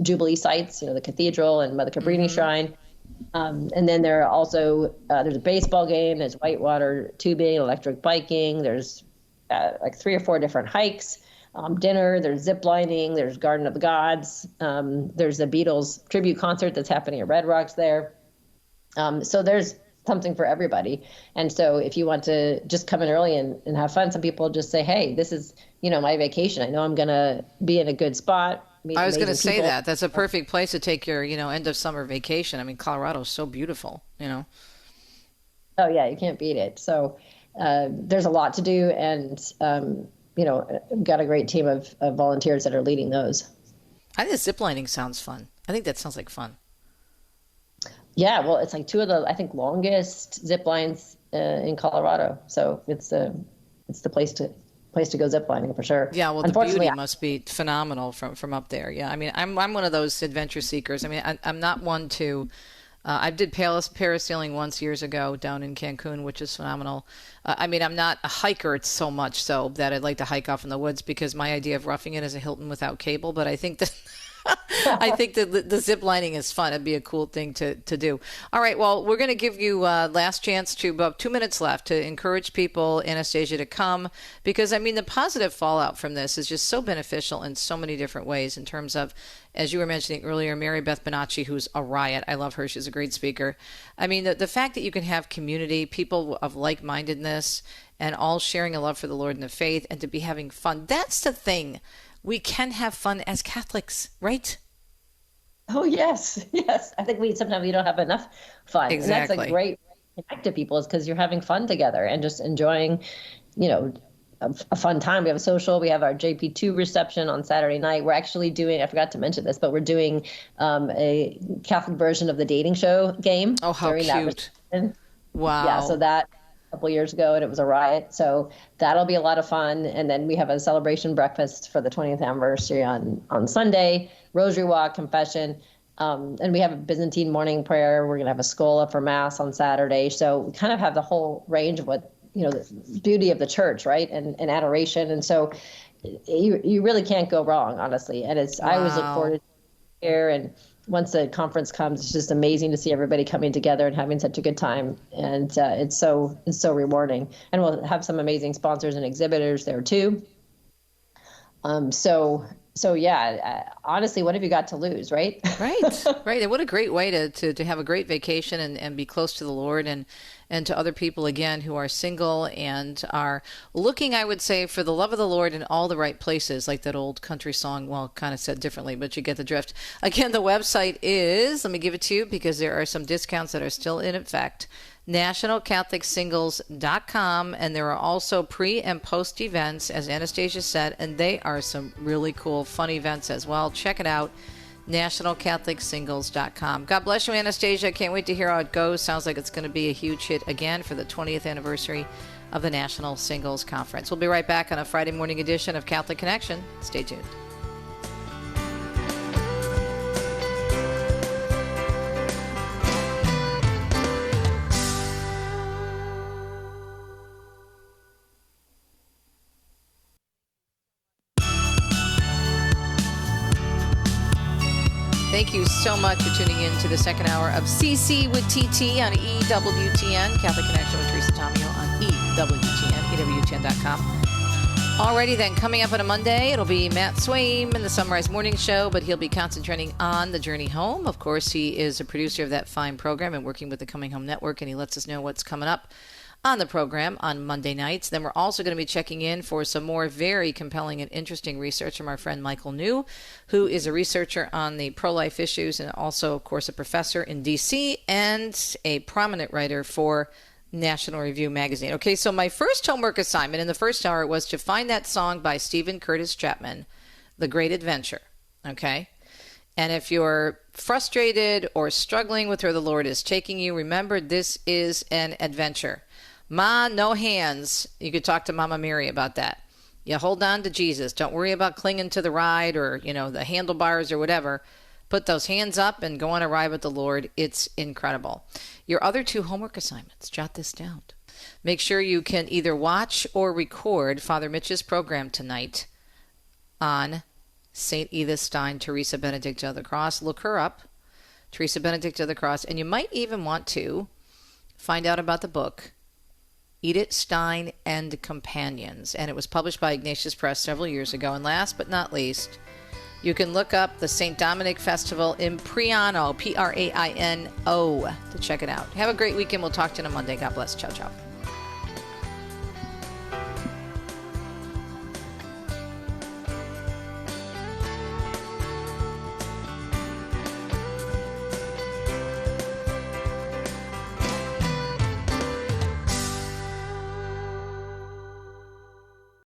Jubilee sites, the cathedral and Mother Cabrini Shrine. And then there are also, there's a baseball game, there's whitewater tubing, electric biking, there's 3 or 4 different hikes. Dinner, there's zip lining, there's Garden of the Gods, there's a Beatles tribute concert that's happening at Red Rocks there. So there's something for everybody. And so if you want to just come in early and have fun, some people just say, hey, this is, my vacation. I know I'm going to be in a good spot. I was going to say that. That's a perfect place to take your, end of summer vacation. I mean, Colorado's so beautiful, Oh, yeah, you can't beat it. So there's a lot to do, and got a great team of volunteers that are leading those. I think ziplining sounds fun. I think that sounds like fun. Yeah, well, it's like 2 of the, I think, longest zip lines in Colorado. So it's the place to go ziplining for sure. Yeah, well, the beauty must be phenomenal from up there. Yeah, I mean, I'm one of those adventure seekers. I mean, I'm not one to. I did parasailing once years ago down in Cancun, which is phenomenal. I mean, I'm not a hiker. It's so much so that I'd like to hike off in the woods, because my idea of roughing it is a Hilton without cable. But I think that I think the zip lining is fun. It'd be a cool thing to do. All right. Well, we're going to give you last chance to about 2 minutes left to encourage people, Anastasia, to come, because I mean the positive fallout from this is just so beneficial in so many different ways in terms of, as you were mentioning earlier, Mary Beth Bonacci, who's a riot. I love her. She's a great speaker. I mean, the fact that you can have community, people of like-mindedness, and all sharing a love for the Lord and the faith, and to be having fun. That's the thing. We can have fun as Catholics, right? Oh, yes. Yes. I think sometimes we don't have enough fun. Exactly. And that's a great way to connect to people, is because you're having fun together and just enjoying, a fun time. We have a social. We have our JP2 reception on Saturday night. We're actually doing, I forgot to mention this, but we're doing a Catholic version of the dating show game. Oh, how cute. Wow. Yeah, so that a couple years ago, and it was a riot. So that'll be a lot of fun. And then we have a celebration breakfast for the 20th anniversary on Sunday, Rosary Walk, confession. And we have a Byzantine morning prayer. We're going to have a Scola for Mass on Saturday. So we kind of have the whole range of what, the beauty of the church, right? And adoration. And so you really can't go wrong, honestly. And I always look forward to here. And once the conference comes, it's just amazing to see everybody coming together and having such a good time. And it's so rewarding. And we'll have some amazing sponsors and exhibitors there too. So yeah, honestly, what have you got to lose, right? Right. And what a great way to have a great vacation and be close to the Lord and to other people, again, who are single and are looking, I would say, for the love of the Lord in all the right places, like that old country song, well, kind of said differently, but you get the drift. Again, the website is, let me give it to you because there are some discounts that are still in effect, nationalcatholicsingles.com, and there are also pre and post events, as Anastasia said, and they are some really cool, fun events as well. Check it out, nationalcatholicsingles.com. God bless you, Anastasia. Can't wait to hear how it goes. Sounds like it's going to be a huge hit again for the 20th anniversary of the National Singles Conference. We'll be right back on a Friday morning edition of Catholic Connection. Stay tuned. Thank you so much for tuning in to the second hour of CC with TT on EWTN, Catholic Connection with Teresa Tomeo on EWTN, EWTN.com. Alrighty then, coming up on a Monday, it'll be Matt Swaim in the Sunrise Morning Show, but he'll be concentrating on the journey home. Of course, he is a producer of that fine program and working with the Coming Home Network, and he lets us know what's coming up on the program on Monday nights. Then we're also going to be checking in for some more very compelling and interesting research from our friend Michael New, who is a researcher on the pro-life issues and also, of course, a professor in D.C. and a prominent writer for National Review magazine. Okay, so my first homework assignment in the first hour was to find that song by Stephen Curtis Chapman, The Great Adventure. Okay? And if you're frustrated or struggling with where the Lord is taking you, remember this is an adventure. Ma, no hands. You could talk to Mama Mary about that. You hold on to Jesus. Don't worry about clinging to the ride or, the handlebars or whatever. Put those hands up and go on a ride with the Lord. It's incredible. Your other two homework assignments, jot this down. Make sure you can either watch or record Father Mitch's program tonight on St. Edith Stein, Teresa Benedicta of the Cross. Look her up, Teresa Benedicta of the Cross. And you might even want to find out about the book, Edith Stein and Companions, and it was published by Ignatius Press several years ago. And last but not least, you can look up the St. Dominic Festival in Priano, Praino, to check it out. Have a great weekend. We'll talk to you on Monday. God bless. Ciao, ciao.